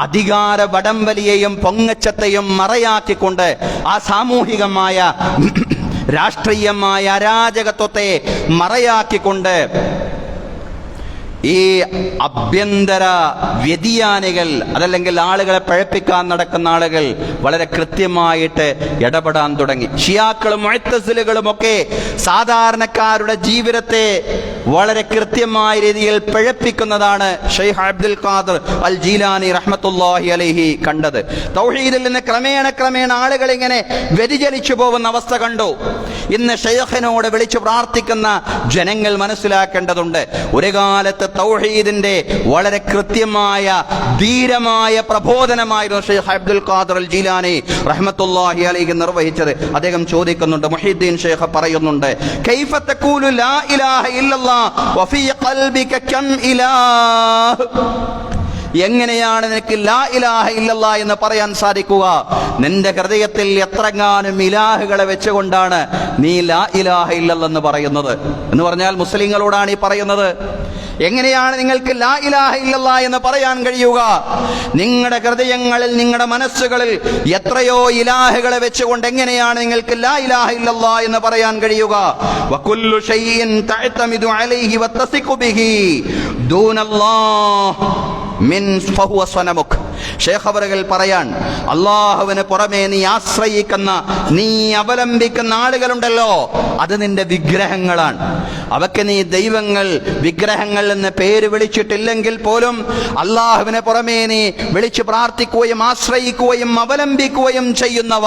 അധികാര വടംവലിയെയും പൊങ്ങച്ചത്തെയും മറയാക്കിക്കൊണ്ട്, ആ സാമൂഹികമായ രാഷ്ട്രീയമായ അരാജകത്വത്തെ മറയാക്കിക്കൊണ്ട് ഈ ആഭ്യന്തര വ്യതിയാനികൾ, അതല്ലെങ്കിൽ ആളുകളെ പഴപ്പിക്കാൻ നടക്കുന്ന ആളുകൾ വളരെ കൃത്യമായിട്ട് ഇടപെടാൻ തുടങ്ങി. ഷിയാക്കളും മുഅ്തസിലുകളും ഒക്കെ സാധാരണക്കാരുടെ ജീവിതത്തെ വളരെ കൃത്യമായ രീതിയിൽ പിഴപ്പിക്കുന്നതാണ് ഷെയ്ഖ് അബ്ദുൽ ഖാദിർ അൽ ജീലാനി റഹ്മത്തുള്ളാഹി അലൈഹി കണ്ടത്. തൗഹീദിൽ നിന്ന് ക്രമേണ ആളുകൾ ഇങ്ങനെ വ്യതിചലിച്ചു പോകുന്ന അവസ്ഥ കണ്ടു. ഇന്ന് ഷെയ്ഖിനോട് വിളിച്ചു പ്രാർത്ഥിക്കുന്ന ജനങ്ങൾ മനസ്സിലാക്കേണ്ടതുണ്ട്, ഒരു കാലത്ത് തൗഹീദിന്റെ വളരെ കൃത്യമായ, ധീരമായ പ്രബോധനമായിരുന്നു ഷെയ്ഖ് അബ്ദുൽ ഖാദിർ അൽ ജീലാനി റഹ്മത്തുള്ളാഹി അലൈഹി നിർവഹിച്ചത്. അദ്ദേഹം ചോദിക്കുന്നുണ്ട്, മുഹ്യിദ്ദീൻ ഷെയ്ഖ് പറയുന്നുണ്ട്, കൈഫ തഖൂലു ലാ ഇലാഹ ഇല്ലല്ലാഹ് വഫീ ഖൽബിക കം ഇലാഹ്, എങ്ങനെയാണ് നിനക്ക് ലാ ഇലാഹ ഇല്ലല്ലാഹ് എന്ന് പറയാൻ സാധിക്കുക? നിന്റെ ഹൃദയത്തിൽ എത്രങ്ങാനും ഇലാഹുകളെ വെച്ചുകൊണ്ടാണ് നീ ലാ ഇലാഹ ഇല്ലല്ലാഹ് എന്ന് പറയുന്നത് എന്ന് പറഞ്ഞാൽ മുസ്ലിങ്ങളോടാണ് ഈ പറയുന്നത്. എങ്ങനെയാണ് നിങ്ങൾക്ക് ലാ ഇലാഹ ഇല്ലല്ലാഹ് എന്ന് പറയാൻ കഴിയുക? നിങ്ങളുടെ ഹൃദയങ്ങളിൽ, നിങ്ങളുടെ മനസ്സുകളിൽ എത്രയോ ഇലാഹുകളെ വെച്ചുകൊണ്ട് എങ്ങനെയാണ് നിങ്ങൾക്ക് ലാ ഇലാഹ ഇല്ലല്ലാഹ് എന്ന് പറയാൻ കഴിയുക? വകുല്ലു ഷൈഇൻ തഅതമിദു അലൈഹി വതസിഖു ബിഹി ദൂനല്ലാഹ് മിൻ ഫഹുവ സനമുക്. ഷെയ്ഖ് അവറുകൾ പറയാൻ, അല്ലാഹുവിന് പുറമേ നീ ആശ്രയിക്കുന്ന, നീ അവലംബിക്കുന്ന ആളുകളുണ്ടല്ലോ, അത് നിന്റെ വിഗ്രഹങ്ങളാണ്. അവക്ക് നീ ദൈവങ്ങൾ, വിഗ്രഹങ്ങൾ എന്ന് പേര് വിളിച്ചിട്ടില്ലെങ്കിൽ പോലും അല്ലാഹുവിനെ പുറമേ നീ വിളിച്ചു പ്രാർത്ഥിക്കുകയും ആശ്രയിക്കുകയും അവലംബിക്കുകയും ചെയ്യുന്നവ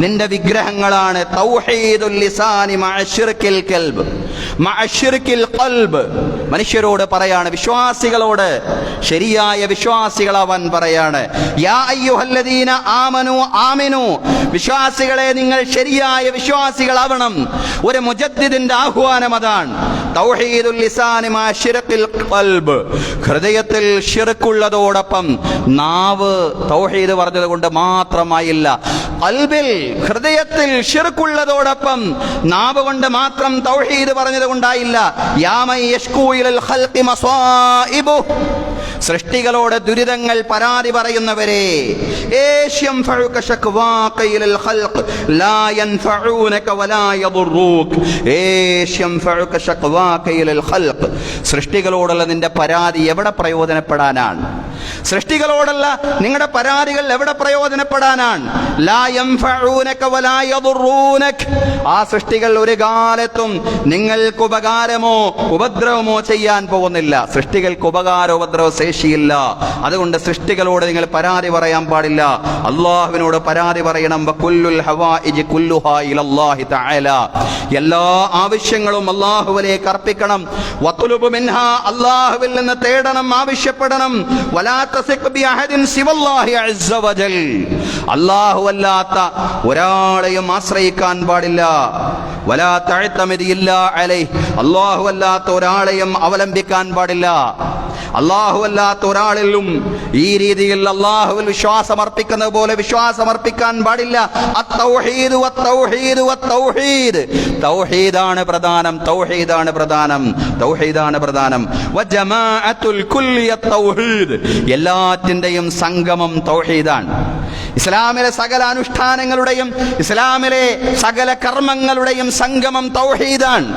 നിന്റെ വിഗ്രഹങ്ങളാണ്. തൗഹീദുൽ ലിസാനി മഅ ശിർക്കിൽ ഖൽബ്, മഅ ശിർക്കിൽ ഖൽബ്. മനുഷ്യരോട് പറയാണ്, വിശ്വാസികളോട്, ശരിയായ വിശ്വാസികളാവാൻ പറയാണ്. യാ അയ്യുഹല്ലദീന ആമനു ആമിനു, വിശ്വാസികളെ നിങ്ങൾ ശരിയായ വിശ്വാസികളാവണം. ഒരു മുജദ്ദിദിന്റെ ആഹ്വാനം അതാണ്. തൗഹീദുൽ ലിസാനി മഅ ശിർക്കിൽ ഖൽബ്, ഹൃദയത്തിൽ ശിർക്കുള്ളതോടൊപ്പം നാവ് തൗഹീദ് പറഞ്ഞത് കൊണ്ട് മാത്രമായില്ല, ഖൽബിൽ, ഹൃദയത്തിൽ ശിർക്കുള്ളതോടൊപ്പം നാവ് കൊണ്ട് മാത്രം തൗഹീദ് പറഞ്ഞത് കൊണ്ടായില്ല. യാ മൻ യശ്കൂ ഇലൽ ഖൽഖി മസായിബു, സൃഷ്ടികളോട് ദുരിതങ്ങൾ പരാതി പറയുന്നവരെ, സൃഷ്ടികളോടുള്ള നിന്റെ പരാതി എവിടെ പ്രയോജനപ്പെടാനാണ്? സൃഷ്ടികളോടുള്ള നിങ്ങളുടെ പരാതികൾ എവിടെ പ്രയോജനപ്പെടാനാണ്? ലാ യൻഫഊനക വലാ യദുറൂനക, ആ സൃഷ്ടികൾ ഒരു കാലത്തും നിങ്ങൾക്ക് ഉപകാരമോ ഉപദ്രവമോ ചെയ്യാൻ പോകുന്നില്ല. സൃഷ്ടികൾക്ക് ഉപകാര ഉപദ്രവ ശേഷിയില്ല. അതുകൊണ്ട് സൃഷ്ടികളോട് നിങ്ങൾ പരാതി പറയാൻ പാടില്ല, അള്ളാഹുവിനോട് പരാതി പറയണം. വകുല്ലുൽ ഹവായിജി കുല്ലുഹാ ഇലല്ലാഹി തആല, എല്ലാ ആവശ്യങ്ങളും അല്ലാഹുവിലേക്ക് അർപ്പിക്കണം. വത്ലുബ് മിൻഹാ, അല്ലാഹുവിൽ നിന്ന് തേടണം, ആവശ്യപ്പെടണം. വലാ തസിഖ് ബി അഹദിൻ സിവല്ലാഹി അസ്സ വജൽ, അല്ലാഹു അല്ലാത്ത ഒരാളെയും ആശ്രയിക്കാൻ പാടില്ല. വലാ തഅ്തമിദ് ഇല്ലാ അലൈഹി, അല്ലാഹു അല്ലാത്ത ഒരാളെയും അവലംബിക്കാൻ പാടില്ല. അല്ലാഹു അല്ലാത്ത ഒരാളിലും ഈ രീതിയിൽ അല്ലാഹുവിൽ വിശ്വാസമർപ്പിക്കുന്നത് പോലെ വിശ്വാസമർപ്പിക്കാൻ പാടില്ല. അത്തൗഹീദ് വത്തൗഹീദ് വത്തൗഹീദ്, തൗഹീദാണ് പ്രധാനം, തൗഹീദാണ് പ്രധാനം, തൗഹീദാണ് പ്രധാനം. വജമാഅത്തുൽ കുല്ലിയത്ത് തൗഹീദ്, എല്ലാറ്റിന്റെയും സംഗമം തൗഹീദാണ്. ഇസ്ലാമിലെ സകല അനുഷ്ഠാനങ്ങളുടെയും ഇസ്ലാമിലെ സകല കർമ്മങ്ങളുടെയും സംഗമം തൗഹീദാണ്.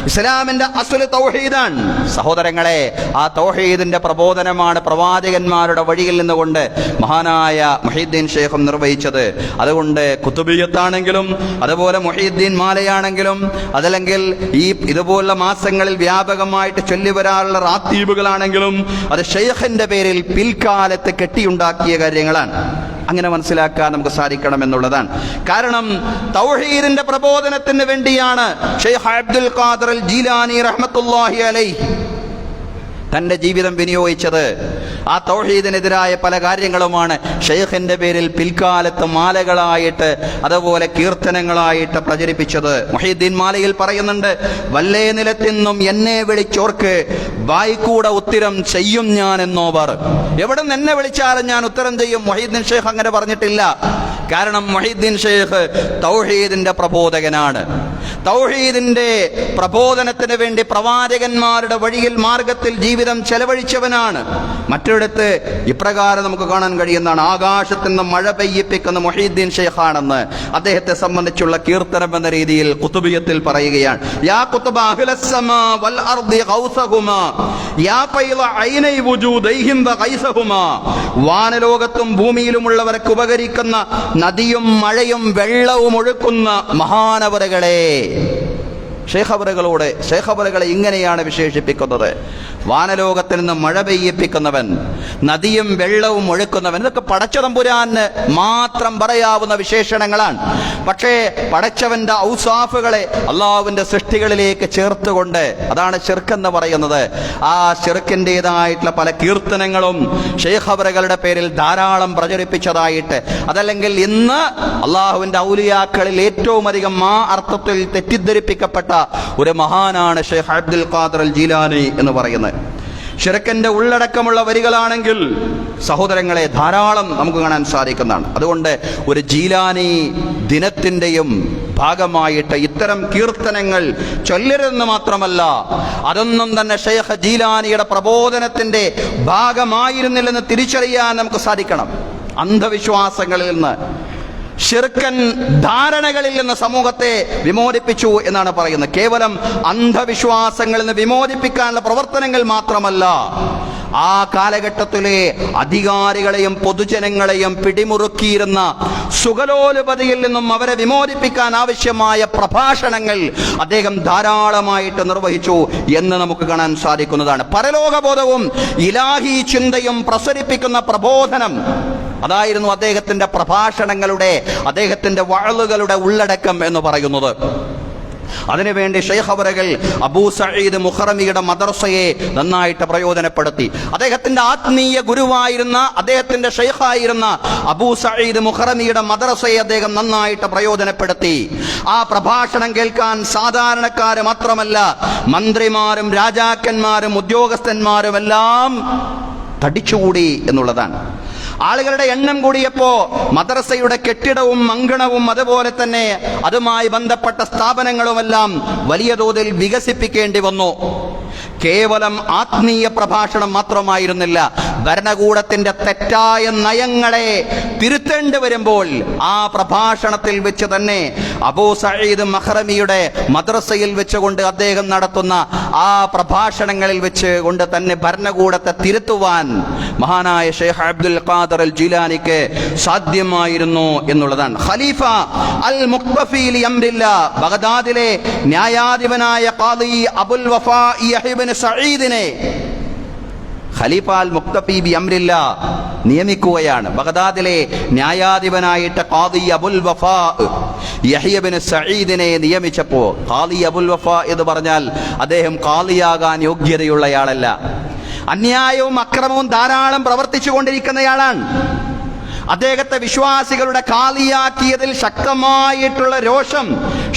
ഇസ്ലാമിന്റെ അസ്ൽ തൗഹീദാണ്. സഹോദരങ്ങളെ, ആ തൗഹീദിന്റെ പ്രബോധനമാണ് പ്രവാചകന്മാരുടെ വഴിയിൽ നിന്നുകൊണ്ട് മഹാനായ മുഹീദ്ദീൻ ഷെയ്ഖും നിർവഹിച്ചത്. അതുകൊണ്ട് കുത്തുബിയ്യത്താണെങ്കിലും അതുപോലെ മുഹീദ്ദീൻ മാലയാണെങ്കിലും അതല്ലെങ്കിൽ ഈ ഇതുപോലുള്ള മാസങ്ങളിൽ വ്യാപകമായിട്ട് ചൊല്ലിവരാറുള്ള റാത്തീബുകളാണെങ്കിലും അത് ഷെയ്ഖിന്റെ പേരിൽ പിൽക്കാലത്ത് കെട്ടിയുണ്ടാക്കിയ കാര്യങ്ങളാണ്. അങ്ങനെ മനസ്സിലാക്കാൻ നമുക്ക് സാധിക്കണം എന്നുള്ളതാണ്. കാരണം തൗഹീദിന്റെ പ്രബോധനത്തിന് വേണ്ടിയാണ് ഷെയ്ഖ് അബ്ദുൽ ഖാദിർ അൽ ജീലാനി റഹ്മത്തുള്ളാഹി അലൈഹി തന്റെ ജീവിതം വിനിയോഗിച്ചത്. ആ തൗഹീദിനെതിരായ പല കാര്യങ്ങളുമാണ് ഷെയ്ഖിന്റെ പേരിൽ പിൽക്കാലത്ത് മാലകളായിട്ട് അതുപോലെ കീർത്തനങ്ങളായിട്ട് പ്രചരിപ്പിച്ചത്. മുഹീദ്ദീൻ മാലയിൽ പറയുന്നുണ്ട്, വല്ലേ നിലത്തിന്നും എന്നെ വിളിച്ചോർക്ക് വായിക്കൂടെ ഉത്തരം ചെയ്യും ഞാൻ എന്നോവർ. എവിടെ നിന്ന് എന്നെ വിളിച്ചാലും ഞാൻ ഉത്തരം ചെയ്യും. മുഹീദ്ദീൻ ഷെയ്ഖ് അങ്ങനെ പറഞ്ഞിട്ടില്ല. കാരണം മുഹീദ്ദീൻ ഷെയ്ഖ് തൗഹീദിന്റെ പ്രബോധകനാണ്. തൗഹീദിന്റെ പ്രബോധനത്തിന് വേണ്ടി പ്രവാചകന്മാരുടെ വഴിയിൽ മാർഗത്തിൽ ജീവിതം ചെലവഴിച്ചവനാണ്. മറ്റൊരിടത്ത് ഇപ്രകാരം നമുക്ക് കാണാൻ കഴിയുന്നതാണ്, ആകാശത്തിൽ നിന്ന് മഴ പെയ്യിപ്പിക്കുന്ന മുഹീദ്ദീൻ ഷെയ്ഖാണെന്ന് അദ്ദേഹത്തെ സംബന്ധിച്ചുള്ള കീർത്തനം എന്ന രീതിയിൽ ഖുതുബിയത്തിൽ പറയുകയാണ്. യാ ഖുതുബ അഹ്ലസ്സമാ വൽ അർദി ഖൗസഹുമാ യാ ഫൈള ഐനൈ വുജൂദൈഹിം വഖൈസഹുമാ, വാനലോകത്തും ഭൂമിയിലുമുള്ളവർക്ക് ഉപകരിക്കുന്ന നദിയും മഴയും വെള്ളവും ഒഴുക്കുന്ന മഹാനവറുകളെ. ഷെയ്ഖ് അവറുകളെ ഇങ്ങനെയാണ് വിശേഷിപ്പിക്കുന്നത്, വാനലോകത്തിൽ നിന്ന് മഴ പെയ്യിപ്പിക്കുന്നവൻ, നദിയും വെള്ളവും ഒഴുക്കുന്നവൻ. ഇതൊക്കെ പടച്ചതമ്പുരാന് മാത്രം പറയാവുന്ന വിശേഷണങ്ങളാണ്. പക്ഷേ പടച്ചവന്റെ ഔസാഫുകളെ അള്ളാഹുവിന്റെ സൃഷ്ടികളിലേക്ക് ചേർത്തുകൊണ്ട്, അതാണ് ശിർക്ക് എന്ന് പറയുന്നത്. ആ ശിർക്കിൻ്റെതായിട്ടുള്ള പല കീർത്തനങ്ങളും ഷെയ്ഖ് അവറുകളുടെ പേരിൽ ധാരാളം പ്രചരിപ്പിച്ചതായിട്ട്, അതല്ലെങ്കിൽ ഇന്ന് അള്ളാഹുവിന്റെ ഔലിയാക്കളിൽ ഏറ്റവും അധികം ആ അർത്ഥത്തിൽ തെറ്റിദ്ധരിപ്പിക്കപ്പെട്ട ഒരു മഹാനാണ് ഷെയ്ഖ് അബ്ദുൽ ഖാദിർ അൽ ജീലാനി എന്ന് പറയുന്നത്. ശിർക്കിന്റെ ഉള്ളടക്കമുള്ള വരികളാണെങ്കിൽ സഹോദരങ്ങളെ ധാരാളം നമുക്ക് കാണാൻ സാധിക്കുന്നതാണ്. അതുകൊണ്ട് ഒരു ജീലാനി ദിനത്തിന്റെയും ഭാഗമായിട്ട് ഇത്തരം കീർത്തനങ്ങൾ ചൊല്ലരുതെന്ന് മാത്രമല്ല, അതൊന്നും തന്നെ ഷെയ്ഖ് ജീലാനിയുടെ പ്രബോധനത്തിന്റെ ഭാഗമായിരുന്നില്ലെന്ന് തിരിച്ചറിയാൻ നമുക്ക് സാധിക്കണം. അന്ധവിശ്വാസങ്ങളിൽ നിന്ന്, ശിർക്കൻ ധാരണകളിൽ നിന്ന് സമൂഹത്തെ വിമോചിപ്പിച്ചു എന്നാണ് പറയുന്നത്. കേവലം അന്ധവിശ്വാസങ്ങളിൽ നിന്ന് വിമോചിപ്പിക്കാനുള്ള പ്രവർത്തനങ്ങൾ മാത്രമല്ല, ആ കാലഘട്ടത്തിലെ അധികാരികളെയും പൊതുജനങ്ങളെയും പിടിമുറുക്കിയിരുന്ന സുഖലോലുപതയിൽ നിന്നും അവരെ വിമോചിപ്പിക്കാൻ ആവശ്യമായ പ്രഭാഷണങ്ങൾ അദ്ദേഹം ധാരാളമായിട്ട് നിർവഹിച്ചു എന്ന് നമുക്ക് കാണാൻ സാധിക്കുന്നതാണ്. പരലോകബോധവും ഇലാഹി ചിന്തയും പ്രസരിപ്പിക്കുന്ന പ്രബോധനം, അതായിരുന്നു അദ്ദേഹത്തിന്റെ പ്രഭാഷണങ്ങളുടെ, അദ്ദേഹത്തിന്റെ വഅളുകളുടെ ഉള്ളടക്കം എന്ന് പറയുന്നത്. അതിനുവേണ്ടി ഷെയ്ഖ് അവറുകൾ അബൂ സഈദ് മുഖറമിയുടെ മദ്രസയെ നന്നായിട്ട് പ്രയോജനപ്പെടുത്തി. അദ്ദേഹത്തിന്റെ ആത്മീയ ഗുരുവായിരുന്ന, അദ്ദേഹത്തിന്റെ ഷെയ്ഖായിരുന്ന അബൂ സഈദ് മുഖറമിയുടെ മദ്രസയെ അദ്ദേഹം നന്നായിട്ട് പ്രയോജനപ്പെടുത്തി. ആ പ്രഭാഷണം കേൾക്കാൻ സാധാരണക്കാര് മാത്രമല്ല, മന്ത്രിമാരും രാജാക്കന്മാരും ഉദ്യോഗസ്ഥന്മാരും എല്ലാം തടിച്ചുകൂടി എന്നുള്ളതാണ്. ആളുകളുടെ എണ്ണം കൂടിയപ്പോ മദ്രസയുടെ കെട്ടിടവും അങ്കണവും അതുപോലെ തന്നെ അതുമായി ബന്ധപ്പെട്ട സ്ഥാപനങ്ങളുമെല്ലാം വലിയ തോതിൽ വികസിപ്പിക്കേണ്ടി വന്നു. കേവലം ആത്മീയ പ്രഭാഷണം മാത്രമായിരുന്നില്ല, ഭരണകൂടത്തിന്റെ തെറ്റായ നയങ്ങളെ തിരുത്തേണ്ടി വരുമ്പോൾ ആ പ്രഭാഷണത്തിൽ വെച്ച് തന്നെ അബൂ സഈദ് മഖ്റമിയുടെ മദ്രസയിൽ വെച്ചുകൊണ്ട് അദ്ദേഹം നടത്തുന്ന ആ പ്രഭാഷണങ്ങളിൽ വെച്ച് കൊണ്ട് തന്നെ ഭരണകൂടത്തെ തിരുത്തുവാൻ മഹാനായ ഷെയ്ഖ് അബ്ദുൽ ഖാദിർ അൽ ജീലാനിക്ക് സാധ്യമായിരുന്നു എന്നുള്ളതാണ്. ഖലീഫ അൽ മുഖ്തഫി ലി അംരില്ലാ, ബഗ്ദാദിലെ ന്യായാധിപനായ ഖാദി അബുൽ വഫാ യഹ്യ ഇബ്നു സഈദിനെ ഖലീഫ അൽ മുഖ്തഫി ബി അംരില്ല നിയമിക്കുകയാണ്. ബഗ്ദാദിലെ ന്യായാധിപനായിട്ട് ഖാദി അബുൽ വഫാ യഹ്യ ഇബ്നു സഈദിനെ നിയമിച്ചപ്പോൾ, ഖാദി അബുൽ വഫാ എന്ന് പറഞ്ഞാൽ അദ്ദേഹം ഖാദിയാകാൻ യോഗ്യതയുള്ളയാളല്ല. അന്യായവും അക്രമവും ധാരാളം പ്രവർത്തിച്ചു കൊണ്ടിരിക്കുന്നയാളാണ്. അദ്ദേഹത്തെ വിശ്വാസികളുടെ ഖാദിയാക്കിയതിൽ ശക്തമായിട്ടുള്ള രോഷം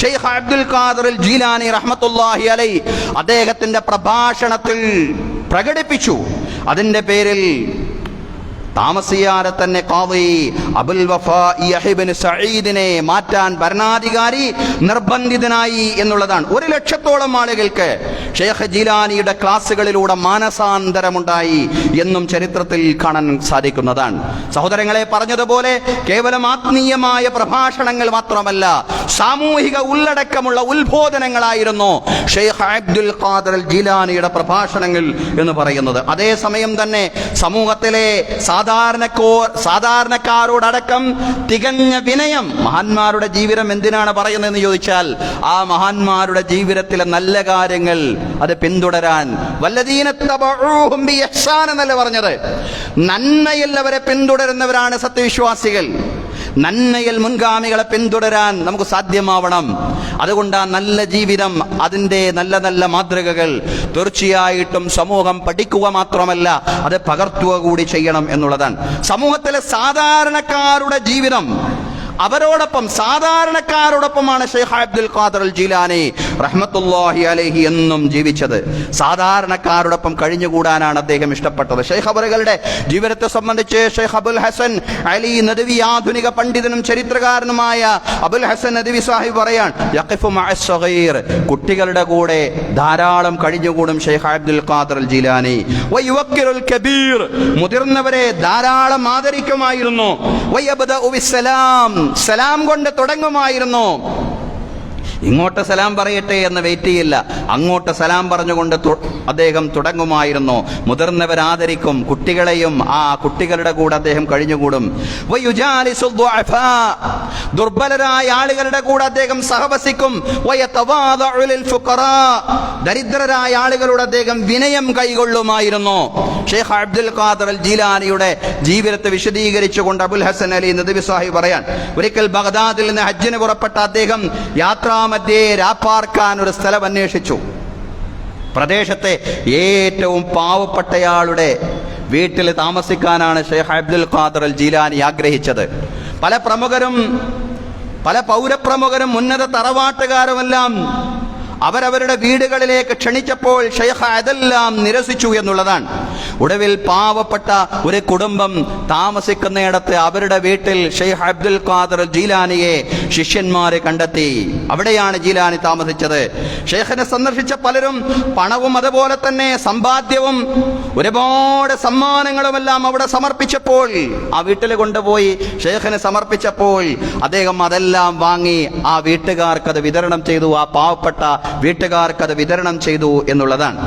ഷെയ്ഖ് അബ്ദുൽ ഖാദിർ അൽ ജീലാനി റഹ്മത്തുള്ളാഹി അലൈഹി അദ്ദേഹത്തിന്റെ പ്രഭാഷണത്തിൽ പ്രകടിപ്പിച്ചു. അതിന്റെ പേരിൽ താമസിയാതെ തന്നെ ഖാദി അബുൽ വഫാ യഹ്യ ഇബ്നു സഈദിനെ മാറ്റാൻ ഭരണാധികാരി നിർബന്ധിതനായി എന്നുള്ളതാണ്. 100,000-ഓളം ആളുകൾക്ക് ഷെയ്ഖ് ജീലാനിയുടെ ക്ലാസുകളിലൂടെ മാനസാന്തരമുണ്ടായി എന്നും ചരിത്രത്തിൽ കാണാൻ സാധിക്കുന്നതാണ്. സഹോദരങ്ങളെ, പറഞ്ഞതുപോലെ കേവലം ആത്മീയമായ പ്രഭാഷണങ്ങൾ മാത്രമല്ല, സാമൂഹിക ഉള്ളടക്കമുള്ള ഉത്ബോധനങ്ങളായിരുന്നു ഷെയ്ഖ് അബ്ദുൽ ഖാദിർ അൽ ജീലാനിയുടെ പ്രഭാഷണങ്ങൾ എന്ന് പറയുന്നത്. അതേസമയം തന്നെ സമൂഹത്തിലെ സാധാരണക്കാരോടടക്കം തികഞ്ഞ വിനയം. മഹാന്മാരുടെ ജീവിതം എന്തിനാണ് പറയുന്നതെന്ന് ചോദിച്ചാൽ, ആ മഹാന്മാരുടെ ജീവിതത്തിലെ നല്ല കാര്യങ്ങൾ അത് പിന്തുടരാൻ, വല്ലദീന തബഊഹും ബി ഇഹ്സാൻ എന്നല്ല പറഞ്ഞത്, നന്മയിൽ അവരെ പിന്തുടരുന്നവരാണ് സത്യവിശ്വാസികൾ. നന്മയിൽ മുൻഗാമികളെ പിന്തുടരാൻ നമുക്ക് സാധ്യമാവണം. അതുകൊണ്ട് ആ നല്ല ജീവിതം, അതിൻ്റെ നല്ല നല്ല മാതൃകകൾ തീർച്ചയായിട്ടും സമൂഹം പഠിക്കുക മാത്രമല്ല അത് പകർത്തുക കൂടി ചെയ്യണം എന്നുള്ളതാണ്. സമൂഹത്തിലെ സാധാരണക്കാരുടെ ജീവിതം, അവരോടൊപ്പം സാധാരണക്കാരോടൊപ്പമാണ് ഷെയ്ഖ് അബ്ദുൽ ഖാദിർ അൽ ജീലാനി റഹ്മത്തുള്ളാഹി അലൈഹി എന്നും ജീവിച്ചത്. സാധാരണക്കാരോടൊപ്പം കഴിഞ്ഞുകൂടാനാണ് അദ്ദേഹം ഇഷ്ടപ്പെട്ടത്. ഷെയ്ഖ് അവറുകളുടെ ജീവിതത്തെ സംബന്ധിച്ച് ഷെയ്ഖ് അബുൽ ഹസൻ അലി നദവി, ആധുനിക പണ്ഡിതനും ചരിത്രകാരനുമായ അബുൽ ഹസൻ നദവി സാഹിബ് പറയാൻ, യഖിഫു മഅ സ്വഗീർ, കുട്ടികളുടെ കൂടെ ധാരാളം കഴിഞ്ഞുകൂടും ഷെയ്ഖ് അബ്ദുൽ ഖാദിർ അൽ ജീലാനി. വയുവക്കിറുൽ കബീർ, മുതിർന്നവരെ ധാരാളം ആദരിക്കുമായിരുന്നു. വയബ്ദഉ ബിസ്സലാം, സലാം കൊണ്ട് തുടങ്ങുമായിരുന്നു. ഇങ്ങോട്ട് സലാം പറയട്ടെ എന്ന് വെയിറ്റ് ചെയ്യില്ല, അങ്ങോട്ട് സലാം പറഞ്ഞുകൊണ്ട് അദ്ദേഹം തുടങ്ങുമായിരുന്നു. മുതിർന്നവരാദരിക്കും, കുട്ടികളെയും ആ കുട്ടികളുടെ കൂടെ അദ്ദേഹം കഴിഞ്ഞുകൂടും. ദുർബലരായ ആളുകളുടെ കൂടെ അദ്ദേഹം സഹവസിക്കും. ദരിദ്രരായ ആളുകളുടെ അദ്ദേഹം വിനയം കൈകൊള്ളുമായിരുന്നു. ഷെയ്ഖ് അബ്ദുൽ ഖാദിർ അൽ ജീലാനിയുടെ ജീവിതത്തെ വിശദീകരിച്ചുകൊണ്ട് അബുൽ ഹസൻ അലി നദവി സാഹിബ് പറയാൻ, ഒരിക്കൽ ബഗ്ദാദിൽ നിന്ന് ഹജ്ജിന് പുറപ്പെട്ട അദ്ദേഹം യാത്രാമധ്യേ രാപ്പാർക്കാൻ ഒരു സ്ഥലം അന്വേഷിച്ചു. പ്രദേശത്തെ ഏറ്റവും പാവപ്പെട്ടയാളുടെ വീട്ടിൽ താമസിക്കാനാണ് ഷെയ്ഖ് അബ്ദുൽ ഖാദിർ അൽ ജീലാനി ആഗ്രഹിച്ചത്. പല പൗരപ്രമുഖരും ഉന്നത തറവാട്ടുകാരുമെല്ലാം അവരവരുടെ വീടുകളിലേക്ക് ക്ഷണിച്ചപ്പോൾ ഷെയ്ഖ് അതെല്ലാം നിരസിച്ചു എന്നുള്ളതാണ്. ഒടുവിൽ പാവപ്പെട്ട ഒരു കുടുംബം താമസിക്കുന്നിടത്ത് അവരുടെ വീട്ടിൽ ഷെയ്ഖ് അബ്ദുൽ ഖാദിർ ജീലാനിയെ ശിഷ്യന്മാരെ കണ്ടെത്തി. അവിടെയാണ് ജീലാനി താമസിച്ചത്. ഷെയ്ഖിനെ സന്ദർശിച്ച പലരും പണവും അതുപോലെ തന്നെ സമ്പാദ്യവും ഒരുപാട് സമ്മാനങ്ങളുമെല്ലാം അവിടെ സമർപ്പിച്ചപ്പോൾ, ആ വീട്ടിൽ കൊണ്ടുപോയി ഷെയ്ഖിനെ സമർപ്പിച്ചപ്പോൾ അദ്ദേഹം അതെല്ലാം വാങ്ങി ആ വീട്ടുകാർക്കത് വിതരണം ചെയ്തു. ആ പാവപ്പെട്ട വീട്ടുകാർക്കത് വിതരണം ചെയ്തു എന്നുള്ളതാണ്.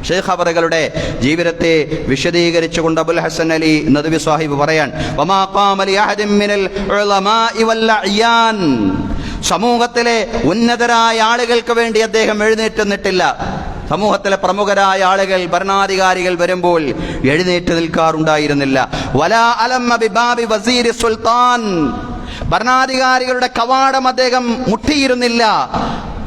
ഷെയ്ഖ് അവറുകളുടെ ജീവിതത്തെ വിശദീകരിച്ചുകൊണ്ട് അബുൽ ഹസൻ അലി നദവി സാഹിബ് പറയാൻ, വമാ ഖാമ ലി അഹദിൻ മിനൽ ഉലമാഇ വൽ അയാൻ, സമൂഹത്തിലെ ഉന്നതരായ ആളുകൾക്ക് വേണ്ടി അദ്ദേഹം എഴുന്നേറ്റ് നിന്നിട്ടില്ല. സമൂഹത്തിലെ പ്രമുഖരായ ആളുകൾ, ഭരണാധികാരികൾ വരുമ്പോൾ എഴുന്നേറ്റ് നിൽക്കാറുണ്ടായിരുന്നില്ല. വലാ അലമ്മ ബിബാബി വസീരി സുൽത്താൻ, ഭരണാധികാരികളുടെ കവാടം അദ്ദേഹം മുട്ടിയിരുന്നില്ല.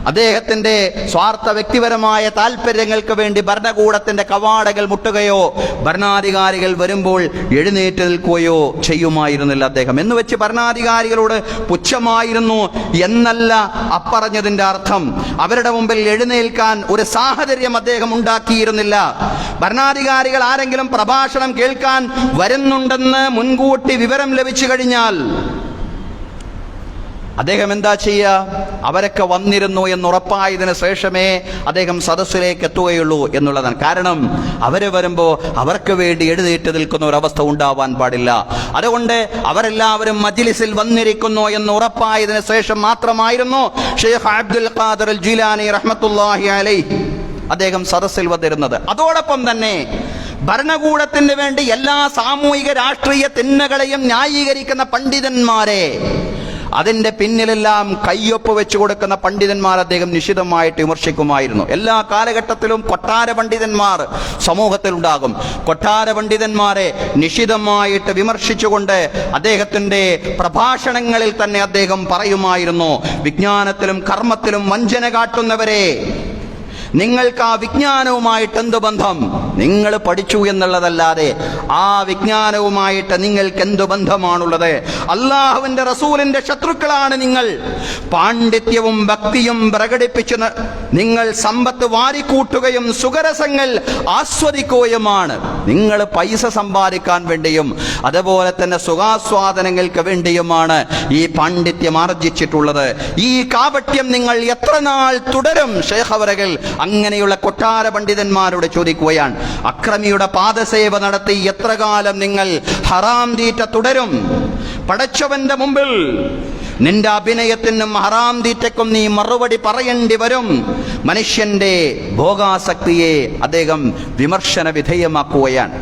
അദ്ദേഹത്തിന്റെ സ്വാർത്ഥ വ്യക്തിപരമായ താല്പര്യങ്ങൾക്ക് വേണ്ടി ഭരണകൂടത്തിന്റെ കവാടകൾ മുട്ടുകയോ ഭരണാധികാരികൾ വരുമ്പോൾ എഴുന്നേറ്റ് നിൽക്കുകയോ ചെയ്യുമായിരുന്നില്ല അദ്ദേഹം. എന്ന് വെച്ച് ഭരണാധികാരികളോട് പുച്ഛമായിരുന്നു എന്നല്ല അപ്പറഞ്ഞതിന്റെ അർത്ഥം. അവരുടെ മുമ്പിൽ എഴുന്നേൽക്കാൻ ഒരു സാഹചര്യം അദ്ദേഹം ഉണ്ടാക്കിയിരുന്നില്ല. ഭരണാധികാരികൾ ആരെങ്കിലും പ്രഭാഷണം കേൾക്കാൻ വരുന്നുണ്ടെന്ന് മുൻകൂട്ടി വിവരം ലഭിച്ചു കഴിഞ്ഞാൽ അദ്ദേഹം എന്താ ചെയ്യുക? അവരൊക്കെ വന്നിരുന്നു എന്നുറപ്പായതിനു ശേഷമേ അദ്ദേഹം സദസ്സിലേക്ക് എത്തുകയുള്ളൂ എന്നുള്ളതാണ്. കാരണം അവര് വരുമ്പോൾ അവർക്ക് വേണ്ടി എഴുന്നേറ്റ് നിൽക്കുന്ന ഒരവസ്ഥ ഉണ്ടാവാൻ പാടില്ല. അതുകൊണ്ട് അവരെല്ലാവരും മജ്ലിസിൽ വന്നിരിക്കുന്നു എന്ന് ഉറപ്പായതിനു ശേഷം മാത്രമായിരുന്നു ഷെയ്ഖ് അബ്ദുൽ ഖാദിർ അൽ ജീലാനി റഹ്മത്തുള്ളാഹി അലൈഹി അദ്ദേഹം സദസ്സിൽ വന്നിരുന്നത്. അതോടൊപ്പം തന്നെ ഭരണകൂടത്തിന് വേണ്ടി എല്ലാ സാമൂഹിക രാഷ്ട്രീയ തിന്മകളെയും ന്യായീകരിക്കുന്ന പണ്ഡിതന്മാരെ അതിന്റെ പിന്നിലെല്ലാം കയ്യൊപ്പ് വെച്ചു കൊടുക്കുന്ന പണ്ഡിതന്മാർ അദ്ദേഹം നിശിതമായിട്ട് വിമർശിക്കുമായിരുന്നു. എല്ലാ കാലഘട്ടത്തിലും കൊട്ടാര പണ്ഡിതന്മാർ സമൂഹത്തിൽ ഉണ്ടാകും. കൊട്ടാര പണ്ഡിതന്മാരെ നിശിതമായിട്ട് വിമർശിച്ചുകൊണ്ട് അദ്ദേഹത്തിന്റെ പ്രഭാഷണങ്ങളിൽ തന്നെ അദ്ദേഹം പറയുമായിരുന്നു, വിജ്ഞാനത്തിലും കർമ്മത്തിലും വഞ്ചന കാട്ടുന്നവരെ, നിങ്ങൾക്ക് ആ വിജ്ഞാനവുമായിട്ട് എന്ത് ബന്ധം? നിങ്ങൾ പഠിച്ചു എന്നുള്ളതല്ലാതെ ആ വിജ്ഞാനവുമായിട്ട് നിങ്ങൾക്ക് എന്ത് ബന്ധമാണുള്ളത്? അള്ളാഹുവിന്റെ റസൂലിന്റെ ശത്രുക്കളാണ് നിങ്ങൾ. പാണ്ഡിത്യവും ഭക്തിയും പ്രകടിപ്പിച്ച് നിങ്ങൾ സമ്പത്ത് വാരിക്കൂട്ടുകയും സുഖരസങ്ങൾ ആസ്വദിക്കുകയുമാണ്. നിങ്ങൾ പൈസ സമ്പാദിക്കാൻ വേണ്ടിയും അതുപോലെ തന്നെ സുഖാസ്വാദനങ്ങൾക്ക് വേണ്ടിയുമാണ് ഈ പാണ്ഡിത്യം ആർജിച്ചിട്ടുള്ളത്. ഈ കാപട്യം നിങ്ങൾ എത്ര നാൾ തുടരും? ശൈഖ് അവറുകൾ അങ്ങനെയുള്ള കൊട്ടാര പണ്ഡിതന്മാരോട് ചോദിക്കുകയാണ്, അക്രമിയുടെ പാദസേവ നടത്തി എത്ര കാലം നിങ്ങൾ ഹറാം തീറ്റ തുടരും? പടച്ചവന്റെ മുമ്പിൽ നിന്റെ അഭിനയത്തിനും ഹറാം തീറ്റയ്ക്കും നീ മറുപടി പറയേണ്ടി വരും. മനുഷ്യന്റെ ഭോഗാസക്തിയെ അദ്ദേഹം വിമർശന വിധേയമാക്കുകയാണ്.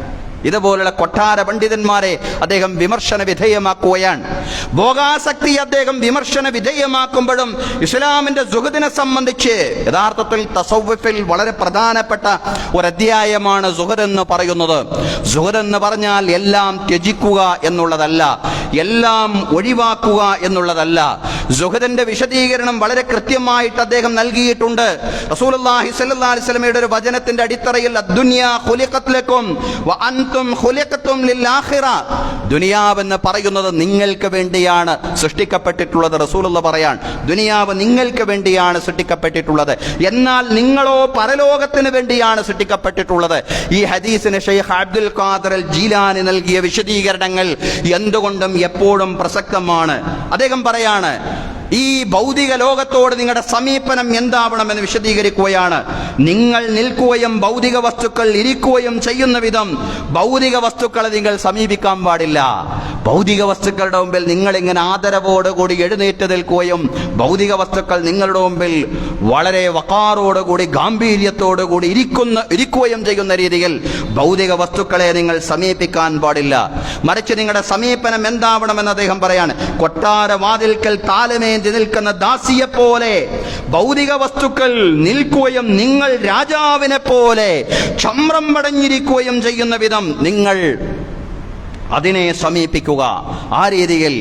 ഇതുപോലുള്ള കൊട്ടാര പണ്ഡിതന്മാരെ അദ്ദേഹം വിമർശന വിധേയമാക്കുകയാണ്. ഭോഗാസക്തി അദ്ദേഹം വിമർശന വിധേയമാക്കുമ്പോഴും ഇസ്ലാമിന്റെ സുഹദിനെ സംബന്ധിച്ച് യഥാർത്ഥത്തിൽ തസവ്വുഫിൽ വളരെ പ്രധാനപ്പെട്ട ഒരു അധ്യായമാണ് സുഹദ് എന്ന് പറയുന്നത്. സുഹദ് എന്ന് പറഞ്ഞാൽ എല്ലാം ത്യജിക്കുക എന്നുള്ളതല്ല, എല്ലാം ഒഴിവാക്കുക എന്നുള്ളതല്ല. സുഹദിന്റെ വിശദീകരണം വളരെ കൃത്യമായിട്ട് അദ്ദേഹം നൽകിയിട്ടുണ്ട്. റസൂലുള്ളാഹി സ്വല്ലല്ലാഹു അലൈഹി വസല്ലമയുടെ ഒരു വചനത്തിന്റെ അടിത്തറയിൽ അദ്ദുനിയാ ഖുലിഖത് ലക്കും വ അൻതും ഖുലിഖതും ലിൽ-ആഖിറ, ദുനിയാവെന്ന് പറയുന്നത് നിങ്ങൾക്ക് വേണ്ടിയാണ് സൃഷ്ടിക്കപ്പെട്ടിട്ടുള്ളത്. റസൂലുള്ള പറയാൻ, ദുനിയാവ് നിങ്ങൾക്ക് വേണ്ടിയാണ് സൃഷ്ടിക്കപ്പെട്ടിട്ടുള്ളത്, എന്നാൽ നിങ്ങളോ പരലോകത്തിന് വേണ്ടിയാണ് സൃഷ്ടിക്കപ്പെട്ടിട്ടുള്ളത്. ഈ ഹദീസിന് ശൈഖ് അബ്ദുൽ ഖാദിർ അൽ ജീലാനി നൽകിയ വിശദീകരണങ്ങൾ എന്തുകൊണ്ടും എപ്പോഴും പ്രസക്തമാണ്. അദ്ദേഹം പറയാണ്, ഈ ഭൗതിക ലോകത്തോട് നിങ്ങളുടെ സമീപനം എന്താവണമെന്ന് വിശദീകരിക്കുകയാണ്. നിങ്ങൾ നിൽക്കുകയും ഭൗതിക വസ്തുക്കൾ ഇരിക്കുകയും ചെയ്യുന്ന വിധം ഭൗതിക വസ്തുക്കളെ നിങ്ങൾ സമീപിക്കാൻ പാടില്ല. ഭൗതിക വസ്തുക്കളുടെ മുമ്പിൽ നിങ്ങൾ ഇങ്ങനെ ആദരവോടുകൂടി എഴുന്നേറ്റ് നിൽക്കുകയും ഭൗതിക വസ്തുക്കൾ നിങ്ങളുടെ മുമ്പിൽ വളരെ വഖാറോടുകൂടി ഗാംഭീര്യത്തോടുകൂടി ഇരിക്കുകയും ചെയ്യുന്ന രീതിയിൽ ഭൗതിക വസ്തുക്കളെ നിങ്ങൾ സമീപിക്കാൻ പാടില്ല. മറിച്ച് നിങ്ങളുടെ സമീപനം എന്താവണമെന്ന് അദ്ദേഹം പറയാണ്, കൊട്ടാര വാതിൽക്കൽ താലമേന്തി നിൽക്കുന്ന ദാസിയെ പോലെ ഭൗതിക വസ്തുക്കൾ നിൽക്കുകയും നിങ്ങൾ രാജാവിനെ പോലെ ചമ്രം പടഞ്ഞിരിക്കുകയും ചെയ്യുന്ന വിധം നിങ്ങൾ അതിനെ സമീപിക്കുക. ആ രീതിയിൽ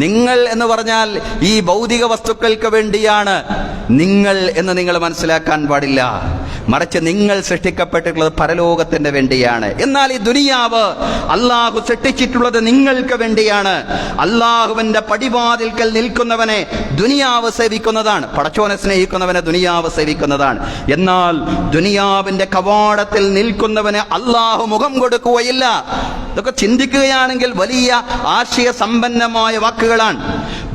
നിങ്ങൾ എന്ന് പറഞ്ഞാൽ ഈ ഭൗതിക വസ്തുക്കൾക്ക് വേണ്ടിയാണ് നിങ്ങൾ എന്ന് നിങ്ങൾ മനസ്സിലാക്കാൻ പാടില്ല. മറിച്ച് നിങ്ങൾ സൃഷ്ടിക്കപ്പെട്ടിട്ടുള്ളത് പരലോകത്തിന്റെ വേണ്ടിയാണ്. എന്നാൽ ഈ ദുനിയാവ് അള്ളാഹു സൃഷ്ടിച്ചിട്ടുള്ളത് നിങ്ങൾക്ക് വേണ്ടിയാണ്. അള്ളാഹുവിന്റെ പടിവാതിൽക്കൽ നിൽക്കുന്നവനെ ദുനിയാവ് സേവിക്കുന്നതാണ്, പടച്ചോനെ സ്നേഹിക്കുന്നവനെ ദുനിയാവ് സേവിക്കുന്നതാണ്. എന്നാൽ ദുനിയാവിന്റെ കവാടത്തിൽ നിൽക്കുന്നവന് അള്ളാഹു മുഖം കൊടുക്കുകയില്ല. ഇതൊക്കെ ചിന്തിക്കുകയാണെങ്കിൽ വലിയ ആശയ സമ്പന്നമായ വാക്കുകളാണ്.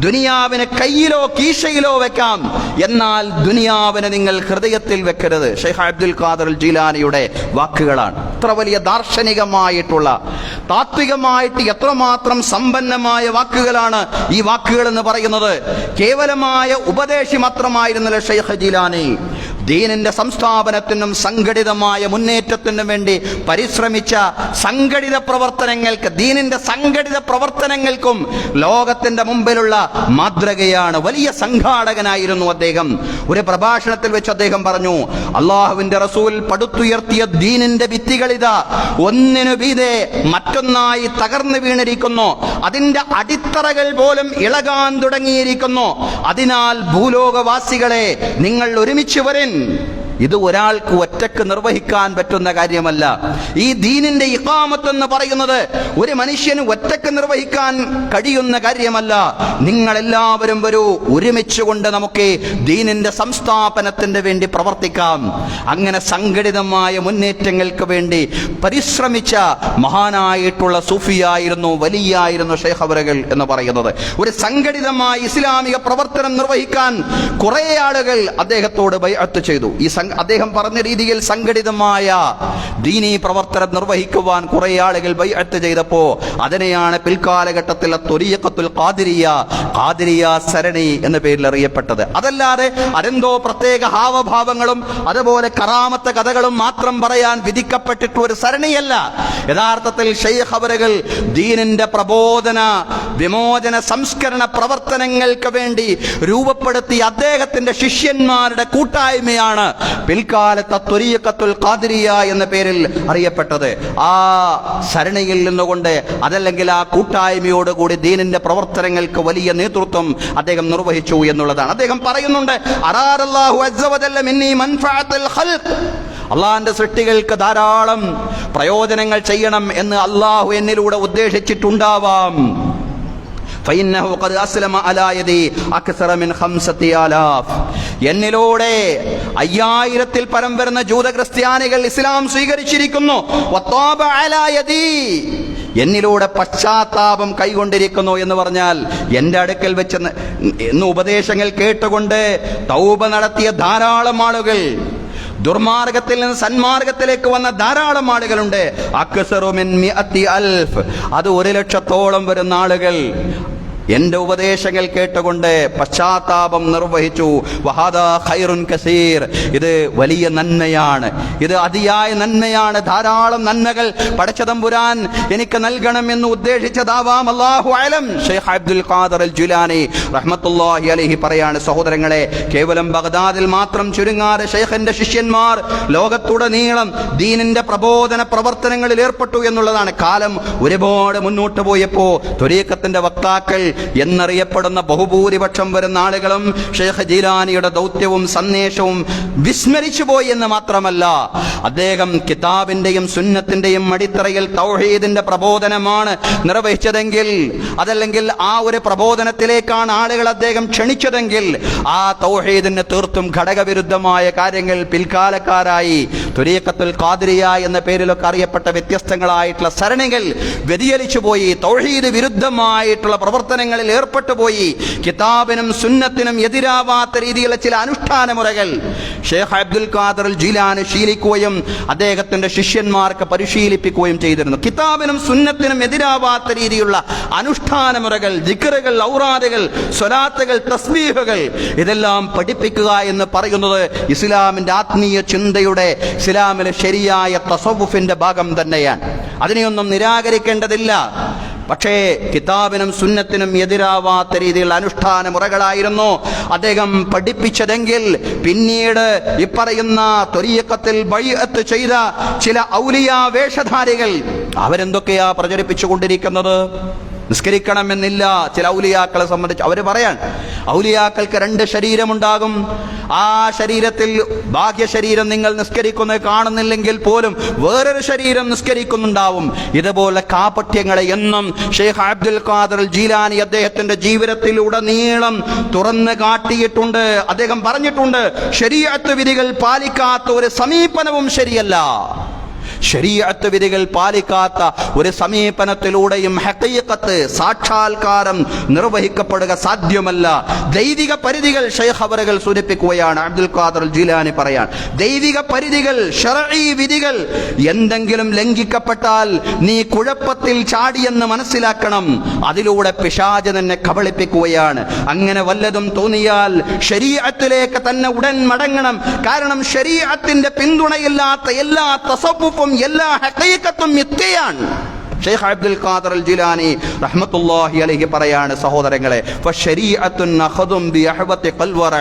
ദുനിയാവിനെ കയ്യിലോ കീശയിലോ വെക്കാം, എന്നാൽ ദുനിയാവിനെ നിങ്ങൾ ഹൃദയത്തിൽ വെക്കരുത്. ശൈഖ് അബ്ദുൽ ഖാദിർ അൽ ജീലാനിയുടെ വാക്കുകളാണ്. എത്ര വലിയ ദാർശനികമായിട്ടുള്ള, താത്വികമായിട്ട് എത്രമാത്രം സമ്പന്നമായ വാക്കുകളാണ് ഈ വാക്കുകൾ എന്ന് പറയുന്നത്. കേവലമായ ഉപദേശി മാത്രമായിരുന്നില്ല ശൈഖ് ജീലാനി. ദീനിന്റെ സംസ്ഥാപനത്തിനും സംഘടിതമായ മുന്നേറ്റത്തിനും വേണ്ടി പരിശ്രമിച്ച സംഘടിത പ്രവർത്തനങ്ങൾക്ക്, ദീനിന്റെ സംഘടിത പ്രവർത്തനങ്ങൾക്കും ലോകത്തിന്റെ മുമ്പിലുള്ള മാതൃകയാണ്. വലിയ സംഘാടകനായിരുന്നു അദ്ദേഹം. ഒരു പ്രഭാഷണത്തിൽ വെച്ച് അദ്ദേഹം പറഞ്ഞു, അള്ളാഹുവിന്റെ റസൂൽ പടുത്തുയർത്തിയ ദീനിന്റെ ഭിത്തികളിതാ ഒന്നിനു മീതെ മറ്റൊന്നായി തകർന്നു വീണിരിക്കുന്നു. അതിന്റെ അടിത്തറകൾ പോലും ഇളകാൻ തുടങ്ങിയിരിക്കുന്നു. അതിനാൽ ഭൂലോകവാസികളെ, നിങ്ങൾ ഒരുമിച്ച് വരൻ. ഇത് ഒരാൾക്ക് ഒറ്റക്ക് നിർവഹിക്കാൻ പറ്റുന്ന കാര്യമല്ല. ഈ ദീനിന്റെ ഇഖാമത്ത് എന്ന് പറയുന്നത് ഒരു മനുഷ്യന് ഒറ്റക്ക് നിർവഹിക്കാൻ കഴിയുന്ന കാര്യമല്ല. നിങ്ങളെല്ലാവരും വരൂ, ഒരുമിച്ച് കൊണ്ട് നമുക്ക് ദീനിന്റെ സംസ്ഥാപനത്തിന് വേണ്ടി പ്രവർത്തിക്കാം. അങ്ങനെ സംഘടിതമായ മുന്നേറ്റങ്ങൾക്ക് വേണ്ടി പരിശ്രമിച്ച മഹാനായിട്ടുള്ള സൂഫിയായിരുന്നു, വലിയായിരുന്നു ശൈഖ് അവറുകൾ എന്ന് പറയുന്നത്. ഒരു സംഘടിതമായ ഇസ്ലാമിക പ്രവർത്തനം നിർവഹിക്കാൻ കുറെ ആളുകൾ അദ്ദേഹത്തോട് ബൈഅത്ത് ചെയ്തു. ഈ അദ്ദേഹം പറഞ്ഞ രീതിയിൽ സംഘടിതമായ ദീനീ പ്രവർത്തനം നിർവഹിക്കുവാൻ കുറെ ആളുകൾ ബൈഅത്ത് ചെയ്തപ്പോ അതിനെയാണ് പിൽക്കാലഘട്ടത്തിൽ ത്വരീഖത്തുൽ ഖാദിരിയ സരണി എന്ന പേരിൽ അറിയപ്പെട്ടത്. അതല്ലാതെ അതെന്തോ പ്രത്യേക ഹാവഭാവങ്ങളും അതുപോലെ കറാമത്ത് കഥകളും മാത്രം പറയാൻ വിധിക്കപ്പെട്ടിട്ടുള്ള ഒരു സരണിയല്ല. യഥാർത്ഥത്തിൽ ശൈഖ് അവറുകൾ ദീനിന്റെ പ്രബോധന വിമോചന സംസ്കരണ പ്രവർത്തനങ്ങൾക്ക് വേണ്ടി രൂപപ്പെടുത്തിയ അദ്ദേഹത്തിന്റെ ശിഷ്യന്മാരുടെ കൂട്ടായ്മയാണ് പിൽക്കാലത്ത് ത്വരീഖത്തുൽ ഖാദിരിയ എന്ന പേരിൽ അറിയപ്പെട്ടത്. ആ സരണിയിൽ നിന്നുകൊണ്ട് അതല്ലെങ്കിൽ ആ കൂട്ടായ്മയോടുകൂടി ദീനിന്റെ പ്രവർത്തനങ്ങൾക്ക് വലിയ നേതൃത്വം അദ്ദേഹം നിർവഹിച്ചു എന്നുള്ളതാണ്. അദ്ദേഹം പറയുന്നുണ്ട്, അറാറല്ലാഹു അസ്സ വജല്ല മിന്നി മൻഫഅത്തുൽ ഖൽഖ്, അള്ളാഹിന്റെ സൃഷ്ടികൾക്ക് ധാരാളം പ്രയോജനങ്ങൾ ചെയ്യണം എന്ന് അള്ളാഹു എന്നിലൂടെ ഉദ്ദേശിച്ചിട്ടുണ്ടാവാം. ഫഇന്നഹു ഖദ് അസ്ലമ അലാ യദി അക്സറ മിൻ 5000. എന്നിലൂടെ 5000-ൽ പരം വരുന്ന ജൂത ക്രിസ്ത്യാനികൾ ഇസ്ലാം സ്വീകരിച്ചിരിക്കുന്നു. വതാബ അലാ യദി, എന്നിലൂടെ പശ്ചാത്താപം കൈകൊണ്ടിരിക്കുന്നു എന്ന് പറഞ്ഞാൽ എൻ്റെ അടുക്കൽ വെച്ച് ഇന്ന് ഉപദേശങ്ങൾ കേട്ടുകൊണ്ട് തൗബ നടത്തിയ ധാരാളം ആളുകൾ, ദുർമാർഗത്തിൽ നിന്ന് സന്മാർഗത്തിലേക്ക് വന്ന ധാരാളം ആളുകളുണ്ട്. അക്സറു മിൻ 100,000, അത് 1,00,000-ഓളം വരുന്ന ആളുകൾ എന്റെ ഉപദേശങ്ങൾ കേട്ടുകൊണ്ട് പശ്ചാത്താപം നിർവഹിച്ചു. വഹാദാ ഖൈറുൻ കസീർ, ഇത് വലിയ നന്മയാണ്, ഇത് അതിയായ നന്മയാണ്. ധാരാളം നന്മകൾ പടച്ചതമ്പുരാൻ എനിക്ക് നൽകണം എന്ന് ഉദ്ദേശിച്ചതാവാം, അല്ലാഹു അലം. ഷെയ്ഖ് അബ്ദുൽ ഖാദിർ അൽ ജിലാനി റഹ്മത്തുള്ളാഹി അലൈഹി പറയാണ്, സഹോദരങ്ങളെ, കേവലം ബഗ്ദാദിൽ മാത്രം ചുരുങ്ങാതെ ഷെയ്ഖിന്റെ ശിഷ്യന്മാർ ലോകത്തുടനീളം ദീനിന്റെ പ്രബോധന പ്രവർത്തനങ്ങളിൽ ഏർപ്പെട്ടു എന്നുള്ളതാണ്. കാലം ഒരുപാട് മുന്നോട്ട് പോയപ്പോ ത്വരീഖത്തിന്റെ വക്താക്കൾ എന്നറിയപ്പെടുന്ന ബഹുഭൂരിപക്ഷം വരുന്ന ആളുകളും ഷെയ്ഖ് ജീലാനിയുടെ ദൗത്യവും സന്ദേശവും വിസ്മരിച്ചു പോയി എന്ന് മാത്രമല്ല, അദ്ദേഹം കിതാബിന്റെയും സുന്നത്തിന്റെയും അടിത്തറയിൽ തൗഹീദിന്റെ പ്രബോധനമാണ് നിർവഹിച്ചതെങ്കിൽ, അതല്ലെങ്കിൽ ആ ഒരു പ്രബോധനത്തിലേക്കാണ് ആളുകൾ അദ്ദേഹം ക്ഷണിച്ചതെങ്കിൽ, ആ തൗഹീദിന് തീർത്തും ഘടകവിരുദ്ധമായ കാര്യങ്ങൾ പിൽക്കാലക്കാരായി ത്വരീഖത്തുൽ ഖാദിരിയ എന്ന പേരിലൊക്കെ അറിയപ്പെട്ട വ്യത്യസ്തങ്ങളായിട്ടുള്ള സരണികൾ വ്യതിചലിച്ചു പോയി. തൗഹീദ് വിരുദ്ധമായിട്ടുള്ള പ്രവർത്തനങ്ങളിൽ ഏർപ്പെട്ടു പോയി. കിതാബിനും സുന്നത്തിനും എതിരാവാത്ത രീതിയിലുള്ള ചില അനുഷ്ഠാന മുറകൾ ഷെയ്ഖ് അബ്ദുൽ ഖാദിർ അൽ ജീലാനി ശീലിക്കുകയും അദ്ദേഹത്തിന്റെ ശിഷ്യന്മാർക്ക് പരിശീലിപ്പിക്കുകയും ചെയ്തിരുന്നു. കിതാബിനും സുന്നത്തിനും എതിരാവാത്ത രീതിയിലുള്ള അനുഷ്ഠാന മുറകൾ, ദിക്റുകൾ, ഔറാദുകൾ, സ്വലാത്തുകൾ, തസ്ബീഹുകൾ, ഇതെല്ലാം പഠിപ്പിക്കുക എന്ന് പറയുന്നത് ഇസ്ലാമിന്റെ ആത്മീയ ചിന്തയുടെ, ഇസ്ലാമിലെ ശരിയായ തസവ്വുഫിന്റെ ഭാഗം തന്നെയാണ്. അതിനെയൊന്നും നിരാകരിക്കേണ്ടതില്ല. പക്ഷേ കിതാബിനും സുന്നത്തിനും എതിരാവാത്ത രീതിയിലുള്ള അനുഷ്ഠാന മുറകളായിരുന്നു അദ്ദേഹം പഠിപ്പിച്ചതെങ്കിൽ, പിന്നീട് ഇപ്പറയുന്ന ത്വരീഖത്തിൽ ബൈഅത്ത് ചെയ്ത ചില ഔലിയാ വേഷധാരികൾ അവരെന്തൊക്കെയാ പ്രചരിപ്പിച്ചുകൊണ്ടിരിക്കുന്നത്? നിസ്കരിക്കണമെന്നില്ല. ചില ഔലിയാക്കളെ സംബന്ധിച്ച് അവർ പറയാൻ, ഔലിയാക്കൾക്ക് 2 ശരീരമുണ്ടാകും. ആ ശരീരത്തിൽ ബാഹ്യ ശരീരം നിങ്ങൾ നിസ്കരിക്കുന്നത് കാണുന്നില്ലെങ്കിൽ പോലും വേറൊരു ശരീരം നിസ്കരിക്കുന്നുണ്ടാവും. ഇതുപോലെ കാപട്യങ്ങളെ എന്നും ഷെയ്ഖ് അബ്ദുൽ ഖാദിർ അൽ ജീലാനി അദ്ദേഹത്തിന്റെ ജീവിതത്തിലുടനീളം തുറന്നു കാട്ടിയിട്ടുണ്ട്. അദ്ദേഹം പറഞ്ഞിട്ടുണ്ട്, ശരീഅത്ത് വിധികൾ പാലിക്കാത്ത ഒരു സമീപനവും ശരിയല്ല. ശരീഅത്ത് വിധികൾ പാലിക്കാത്ത ഒരു സമീപനത്തിലൂടെയും ഹഖീഖത്ത്, സാക്ഷാത്കാരം നിർവഹിക്കപ്പെടുക സാധ്യമല്ല. ദൈവിക പരിധികൾ ശൈഖ് അവറുകൾ സൂചിപ്പിക്കുകയാണ്. അബ്ദുൽ ഖാദിർ അൽ ജീലാനി പറയാൻ, ദൈവിക പരിധികൾ, ശർഈ വിധികൾ എന്തെങ്കിലും ലംഘിക്കപ്പെട്ടാൽ നീ കുഴപ്പത്തിൽ ചാടിയെന്ന് മനസ്സിലാക്കണം. അതിലൂടെ പിശാച് നിന്നെ കബളിപ്പിക്കുകയാണ്. അങ്ങനെ വല്ലതും തോന്നിയാൽ ശരീഅത്തിലേക്ക് തന്നെ ഉടൻ മടങ്ങണം. കാരണം ശരീഅത്തിന്റെ പിന്തുണയില്ലാത്ത എല്ലാ തസവ്വുഫും എല്ലാ ഹഖീഖത്തും മിഥ്യയാണ്. ഷെയ്ഖ് അബ്ദുൽ ഖാദിർ അൽ ജീലാനി റഹ്മത്തുള്ളാഹി അലൈഹി പറയാണ്, സഹോദരങ്ങളെ, ഫശരീഅത്തുൻ അഖദും ബിഅഹ്വതി ഖൽവറ.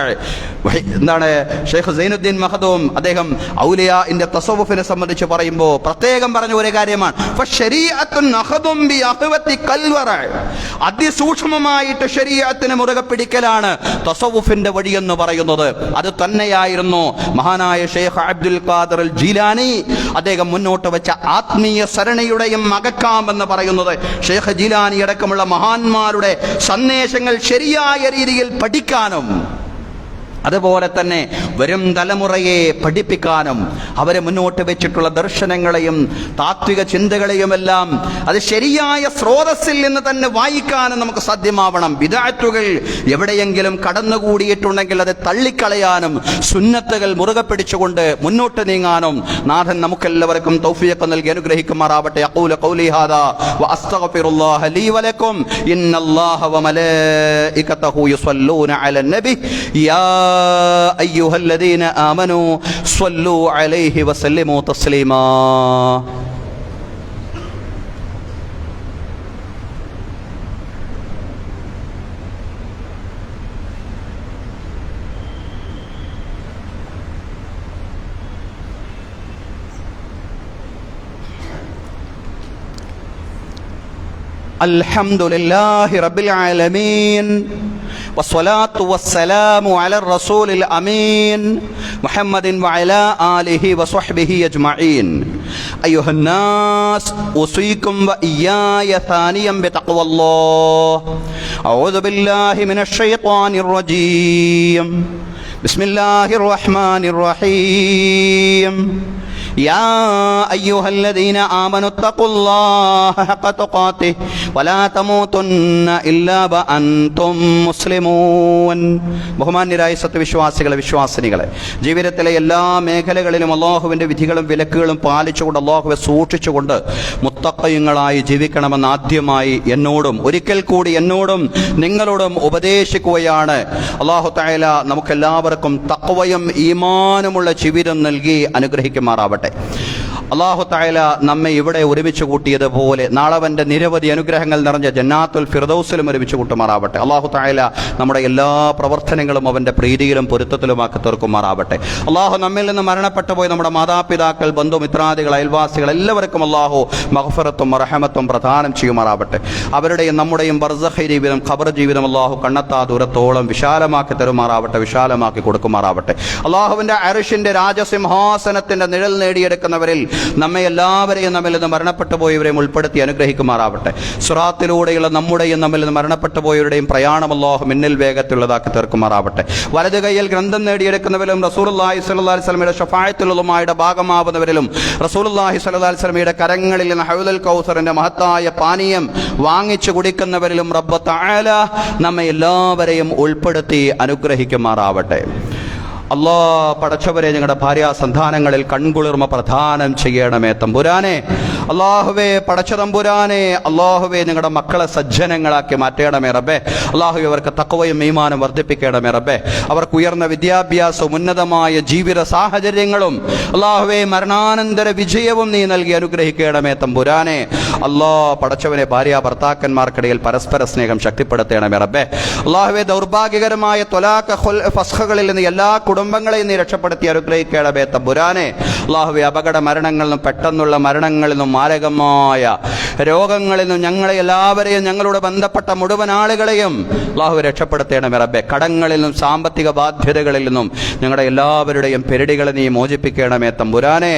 എന്താണ് ഷെയ്ഖ് സൈനുദ്ദീൻ മഖ്ദൂം അദ്ദേഹം ഔലിയാഇന്റെ തസവ്വുഫിനെ സംബന്ധിച്ച് പറയുമ്പോൾ പ്രത്യേകം പറഞ്ഞ ഒരു കാര്യമാണ്, ഫശരീഅത്തുൻ അഖദും ബിഅഹ്വതി ഖൽവറ. അതിസൂക്ഷ്മമായിട്ട് ശരീഅത്തിനെ മുറുകെ പിടിക്കലാണ് തസവ്വുഫിന്റെ വഴിയെന്ന് പറയുന്നത്. അത് തന്നെയായിരുന്നു മഹാനായ ഷെയ്ഖ് അബ്ദുൽ ഖാദിർ അൽ ജീലാനി അദ്ദേഹം മുന്നോട്ട് വെച്ച ആത്മീയ സരണിയുടെയും എന്ന് പറയുന്നത്. ഷെയ്ഖ് ജീലാനി അടക്കമുള്ള മഹാന്മാരുടെ സന്ദേശങ്ങൾ ശരിയായ രീതിയിൽ പഠിക്കാനും അതുപോലെ തന്നെ വരും തലമുറയെ പഠിപ്പിക്കാനും അവരെ മുന്നോട്ട് വെച്ചിട്ടുള്ള ദർശനങ്ങളെയും താത്വിക ചിന്തകളെയുമെല്ലാം അത് ശരിയായ സ്രോതസ്സിൽ നിന്ന് തന്നെ വായിക്കാനും നമുക്ക് സാധ്യമാവണം. ബിദ്അത്തുകൾ എവിടെയെങ്കിലും കടന്നുകൂടിയിട്ടുണ്ടെങ്കിൽ അത് തള്ളിക്കളയാനും സുന്നത്തുകൾ മുറുകെ പിടിച്ചുകൊണ്ട് മുന്നോട്ട് നീങ്ങാനും നാഥൻ നമുക്കെല്ലാവർക്കും തൗഫീഖ് നൽകി അനുഗ്രഹിക്കുമാറാവട്ടെ. യഖൂലു ഖൗലി ഹാദാ വഅസ്തഗ്ഫിറുല്ലാഹ ലീ വലക്കും ഇന്നല്ലാഹ വമലായികതഹു യുസല്ലൂന അലൻ നബി യാ أيها الذين آمنوا صلوا عليه وسلموا تسليما. الحمد لله رب العالمين والصلاة والسلام على الرسول الأمين محمد وعلى آله وصحبه أجمعين. أيها الناس أوصيكم وإياي ثانيا بتقوى الله. أعوذ بالله من الشيطان الرجيم. بسم الله الرحمن الرحيم. يا أيها الذين آمنوا اتقوا الله حق تقاته ولا تموتن إلا وأنتم مسلمون. ബഹുമാന്യരായ സത്യവിശ്വാസികളെ, വിശ്വാസിനികളെ, ജീവിതത്തിലെ എല്ലാ മേഖലകളിലും അള്ളാഹുവിൻ്റെ വിധികളും വിലക്കുകളും പാലിച്ചുകൊണ്ട് അള്ളാഹുവെ സൂക്ഷിച്ചുകൊണ്ട് മുത്തഖീങ്ങളായി ജീവിക്കണമെന്ന് ആദ്യമായി എന്നോടും ഒരിക്കൽ കൂടി എന്നോടും നിങ്ങളോടും ഉപദേശിക്കുകയാണ്. അള്ളാഹു തആല നമുക്കെല്ലാവർക്കും തഖ്വയും ഈമാനുമുള്ള ജീവിതം നൽകി അനുഗ്രഹിക്കുമാറാവട്ടെ. അല്ലാഹു തആല നമ്മെ ഇവിടെ ഒരുമിച്ച് കൂട്ടിയതുപോലെ നാളവന്റെ നിരവധി അനുഗ്രഹങ്ങൾ നിറഞ്ഞ ജന്നാത്തുൽ ഫിർദൗസിലും ഒരുമിച്ച് കൂട്ടുമാറാവട്ടെ. അല്ലാഹു തആല നമ്മുടെ എല്ലാ പ്രവർത്തനങ്ങളും അവന്റെ പ്രീതിയിലും പൊരുത്തത്തിലുമാക്കി തീർക്കുമാറാവട്ടെ. അല്ലാഹു നമ്മിൽ നിന്ന് മരണപ്പെട്ടു പോയ നമ്മുടെ മാതാപിതാക്കൾ, ബന്ധുമിത്രാദികൾ, അയൽവാസികൾ എല്ലാവർക്കും അല്ലാഹു മഗ്ഫിറത്തും റഹമത്തും പ്രദാനം ചെയ്യുമാറാവട്ടെ. അവരുടെയും നമ്മുടെയും ബർസഖി ജീവിതം, ഖബർ ജീവിതം അല്ലാഹു കണ്ണത്താ ദൂരത്തോളം വിശാലമാക്കി തരുമാറാവട്ടെ, വിശാലമാക്കി കൊടുക്കുമാറാവട്ടെ. അല്ലാഹുവിന്റെ അർശിന്റെ രാജസിംഹാസനത്തിന്റെ നിഴൽ നേടിയെടുക്കുന്നവരിൽ നമ്മെ എല്ലാവരെയും നമ്മിൽ നിന്ന് മരണപ്പെട്ടു പോയവരെയും ഉൾപ്പെടുത്തി അനുഗ്രഹിക്കുമാറാവട്ടെ. സിറാത്തിലൂടെയുള്ള നമ്മുടെയും നമ്മിൽ നിന്ന് മരണപ്പെട്ടു പോയവരുടെയും പ്രയാണം അല്ലാഹു മിന്നൽ വേഗത്തിലുള്ളതാക്കി തീർക്കുമാറാവട്ടെ. വലതു കൈയിൽ ഗ്രന്ഥം നേടിയെടുക്കുന്നവരിലും റസൂലുള്ളാഹി സ്വല്ലല്ലാഹി അലൈഹി വസല്ലമയുടെ ശഫാഅത്തുൽ ഉലമായുടെ ഭാഗമാവുന്നവരിലും റസൂലുള്ളാഹി സ്വല്ലല്ലാഹി അലൈഹി വസല്ലമയുടെ കരങ്ങളിൽ നിന്ന് ഹൗദുൽ കൗസറിന്റെ മഹത്തായ പാനീയം വാങ്ങിച്ചു കുടിക്കുന്നവരിലും റബ്ബ് തആല നമ്മെ എല്ലാവരെയും ഉൾപ്പെടുത്തി അനുഗ്രഹിക്കുമാറാവട്ടെ. അല്ലാ, പടച്ചവരെ, ഞങ്ങളുടെ ഭാര്യാ സന്താനങ്ങളിൽ കൺകുളിർമ പ്രദാനം ചെയ്യണമേ തമ്പുരാനെ. അല്ലാഹുവേ, പടച്ച തമ്പുരാനെ, അല്ലാഹുവേ, ഞങ്ങളുടെ മക്കളെ സജ്ജനങ്ങളാക്കി മാറ്റണമേ റബ്ബേ. അല്ലാഹുവേ, അവർക്ക് തഖ്വയും ഈമാനും വർദ്ധിപ്പിക്കണമേ റബ്ബേ. അവർക്ക് ഉയർന്ന വിദ്യാഭ്യാസവും ഉന്നതമായ ജീവിത സാഹചര്യങ്ങളും അല്ലാഹുവേ മരണാനന്തര വിജയവും നീ നൽകി അനുഗ്രഹിക്കണമേ തമ്പുരാനെ. അല്ലാ, പടച്ചവനെ, ഭാര്യ ഭർത്താക്കന്മാർക്കിടയിൽ പരസ്പര സ്നേഹം ശക്തിപ്പെടുത്തണമേ റബ്ബേ. അല്ലാഹുവേ, ദൗർഭാഗ്യകരമായ ത്വലാഖ് ഫസ്ഖുകളിൽ നിന്ന് എല്ലാ കുടുംബങ്ങളെയും നീ രക്ഷപ്പെടുത്തി അനുഗ്രഹിക്കണമേ തമ്പുരാനെ. അല്ലാഹുവേ, അപകട മരണങ്ങളിൽ നിന്നും പെട്ടെന്നുള്ള മരണങ്ങളിൽ നിന്നും മാരകമായ രോഗങ്ങളിൽ നിന്നും ഞങ്ങളെ എല്ലാവരെയും ഞങ്ങളോട് ബന്ധപ്പെട്ട മുഴുവൻ ആളുകളെയും അല്ലാഹു രക്ഷപ്പെടുത്തണമേ റബ്ബേ. കടങ്ങളിൽ നിന്നും സാമ്പത്തിക ബാധ്യതകളിൽ നിന്നും ഞങ്ങളുടെ എല്ലാവരുടെയും പെരടികളെ നീ മോചിപ്പിക്കണമേ തമ്പുരാനെ.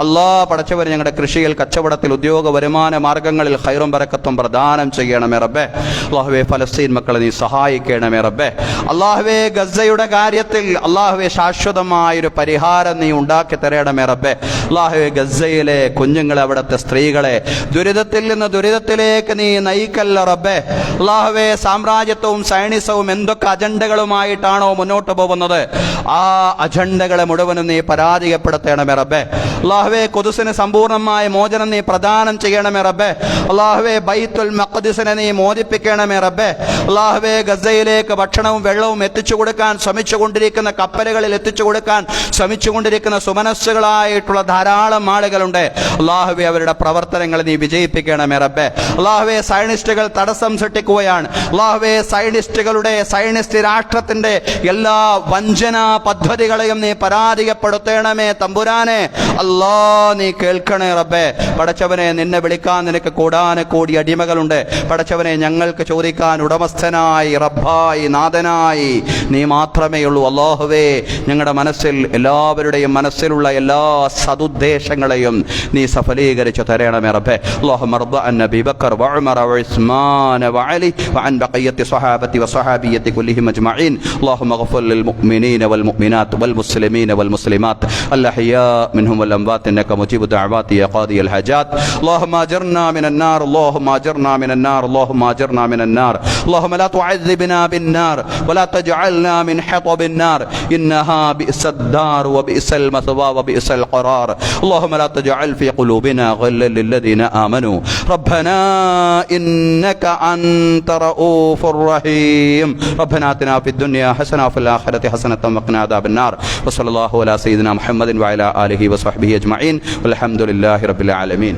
അല്ലാ, പടച്ചവരെ, ഞങ്ങളുടെ കൃഷിയിൽ, കച്ചവടത്തിൽ, ഉദ്യോഗ വരുമാന മാർഗങ്ങളിൽ ഖൈറും ബറക്കത്തും പ്രദാനം ചെയ്യണമേ റബ്ബേ. അല്ലാഹുവേ, ഫലസ്തീൻ മക്കളെ നീ സഹായിക്കണമേ റബ്ബേ. അല്ലാഹുവേ, ഗസയുടെ കാര്യത്തിൽ അല്ലാഹുവേ ശാശ്വതമായൊരു പരിഹാരം നീ ഉണ്ടാക്കി തരണമേ റബ്ബേ. അല്ലാഹുവേ, ഗസയിലെ കുഞ്ഞുങ്ങളെ, അവിടുത്തെ സ്ത്രീകളെ ദുരിതത്തിൽ നിന്ന് ദുരിതത്തിലേക്ക് നീ നയിക്കല്ല റബ്ബേ. അല്ലാഹുവേ, സാമ്രാജ്യത്വവും സൈനിസവും എന്തൊക്കെ അജണ്ടകളുമായിട്ടാണോ മുന്നോട്ട് പോകുന്നത്, ആ അജണ്ടകളെ മുഴുവനും നീ പരാജയപ്പെടുത്തണമേ റബ്ബേ. അല്ലാഹുവേ, ഖുദ്സിന് സമ്പൂർണ്ണമായ മോചനം നീ പ്രദാനം ചെയ്യണമേ റബ്ബേ. അല്ലാഹുവേ, ബൈത്തുൽ മഖ്ദിസിനെ നീ മോചിപ്പിക്കണമേ റബ്ബേ. അല്ലാഹുവേ, ഗസയിലേക്ക് ഭക്ഷണവും വെള്ളവും എത്തിച്ചു കൊടുക്കാൻ ശ്രമിച്ചുകൊണ്ടിരിക്കുന്ന കപ്പലുകളിൽ എത്തിച്ചു കൊടുക്കാൻ ശ്രമിച്ചുകൊണ്ടിരിക്കുന്ന സുമനസ്സുകളായിട്ടുള്ള ധാരാളം ആളുകളുണ്ട്. അല്ലാഹുവേ, അവരുടെ പ്രവർത്തനങ്ങൾ നീ വിജയിപ്പിക്കണമേ റബ്ബേ. അല്ലാഹുവേ, സയനിസ്റ്റുകൾ തടസ്സം സൃഷ്ടിക്കുകയാണ്. അല്ലാഹുവേ, സയനിസ്റ്റ് രാഷ്ട്രത്തിന്റെ എല്ലാ വഞ്ചനാ പദ്ധതികളെയും നീ പരാജയപ്പെടുത്തണമേ തമ്പുരാനെ. അല്ലാ, നീ കേൾക്കണേ റബ്ബേ. പടച്ചവനെ, നിന്നെ വിളിക്കാൻ നിനക്ക് കോടാനക്കോടി അടിമകളുണ്ട്. പടച്ചവനെ, ഞങ്ങൾക്ക് ചോദിക്കാൻ ഉടമസ്ഥനായി, റബ്ബായി, നാഥനായി നീ മാത്രമേ ഉള്ളൂ. അല്ലാഹുവേ, ഞങ്ങളുടെ മനസ്സിൽ, എല്ലാവരുടെയും മനസ്സിലുള്ള എല്ലാ സദുദ്ദേശങ്ങളെയും നീ സഫലീകരിച്ചു തരണമേ റബ്ബേ. അല്ലാഹുമ്മ റബ്ബ അൻ നബി ബക്കർ വഉമർ വഉസ്മാൻ വഅലി വഅൻ ബഖിയത്തി സ്വഹാബത്തി വസ്വഹാബിയത്തി കുല്ലിഹിം അജ്മഈൻ. അല്ലാഹുമ്മ ഗ്ഫിർ ലിൽ മുഅ്മിനീന വൽ മുഅ്മിനാത്ത് വൽ മുസ്ലിമീന വൽ മുസ്ലിമാത്ത് الأحياء منهم والأموات إنك مجيب الدعوات يا قاضي الحاجات. اللهم أجرنا من النار، اللهم أجرنا من النار، اللهم أجرنا من النار. اللهم لا تعذبنا بالنار ولا تجعلنا من حطب النار، إنها بئس الدار وبئس المثوى وبئس القرار. اللهم لا تجعل في قلوبنا غلا للذين آمنوا ربنا إنك أنت رؤوف رحيم. ربنا آتنا في الدنيا حسنة وفي الآخرة حسنة وقنا عذاب النار. وصلى الله على سيدنا محمد وعلى آله وصحبه أجمعين والحمد لله رب العالمين.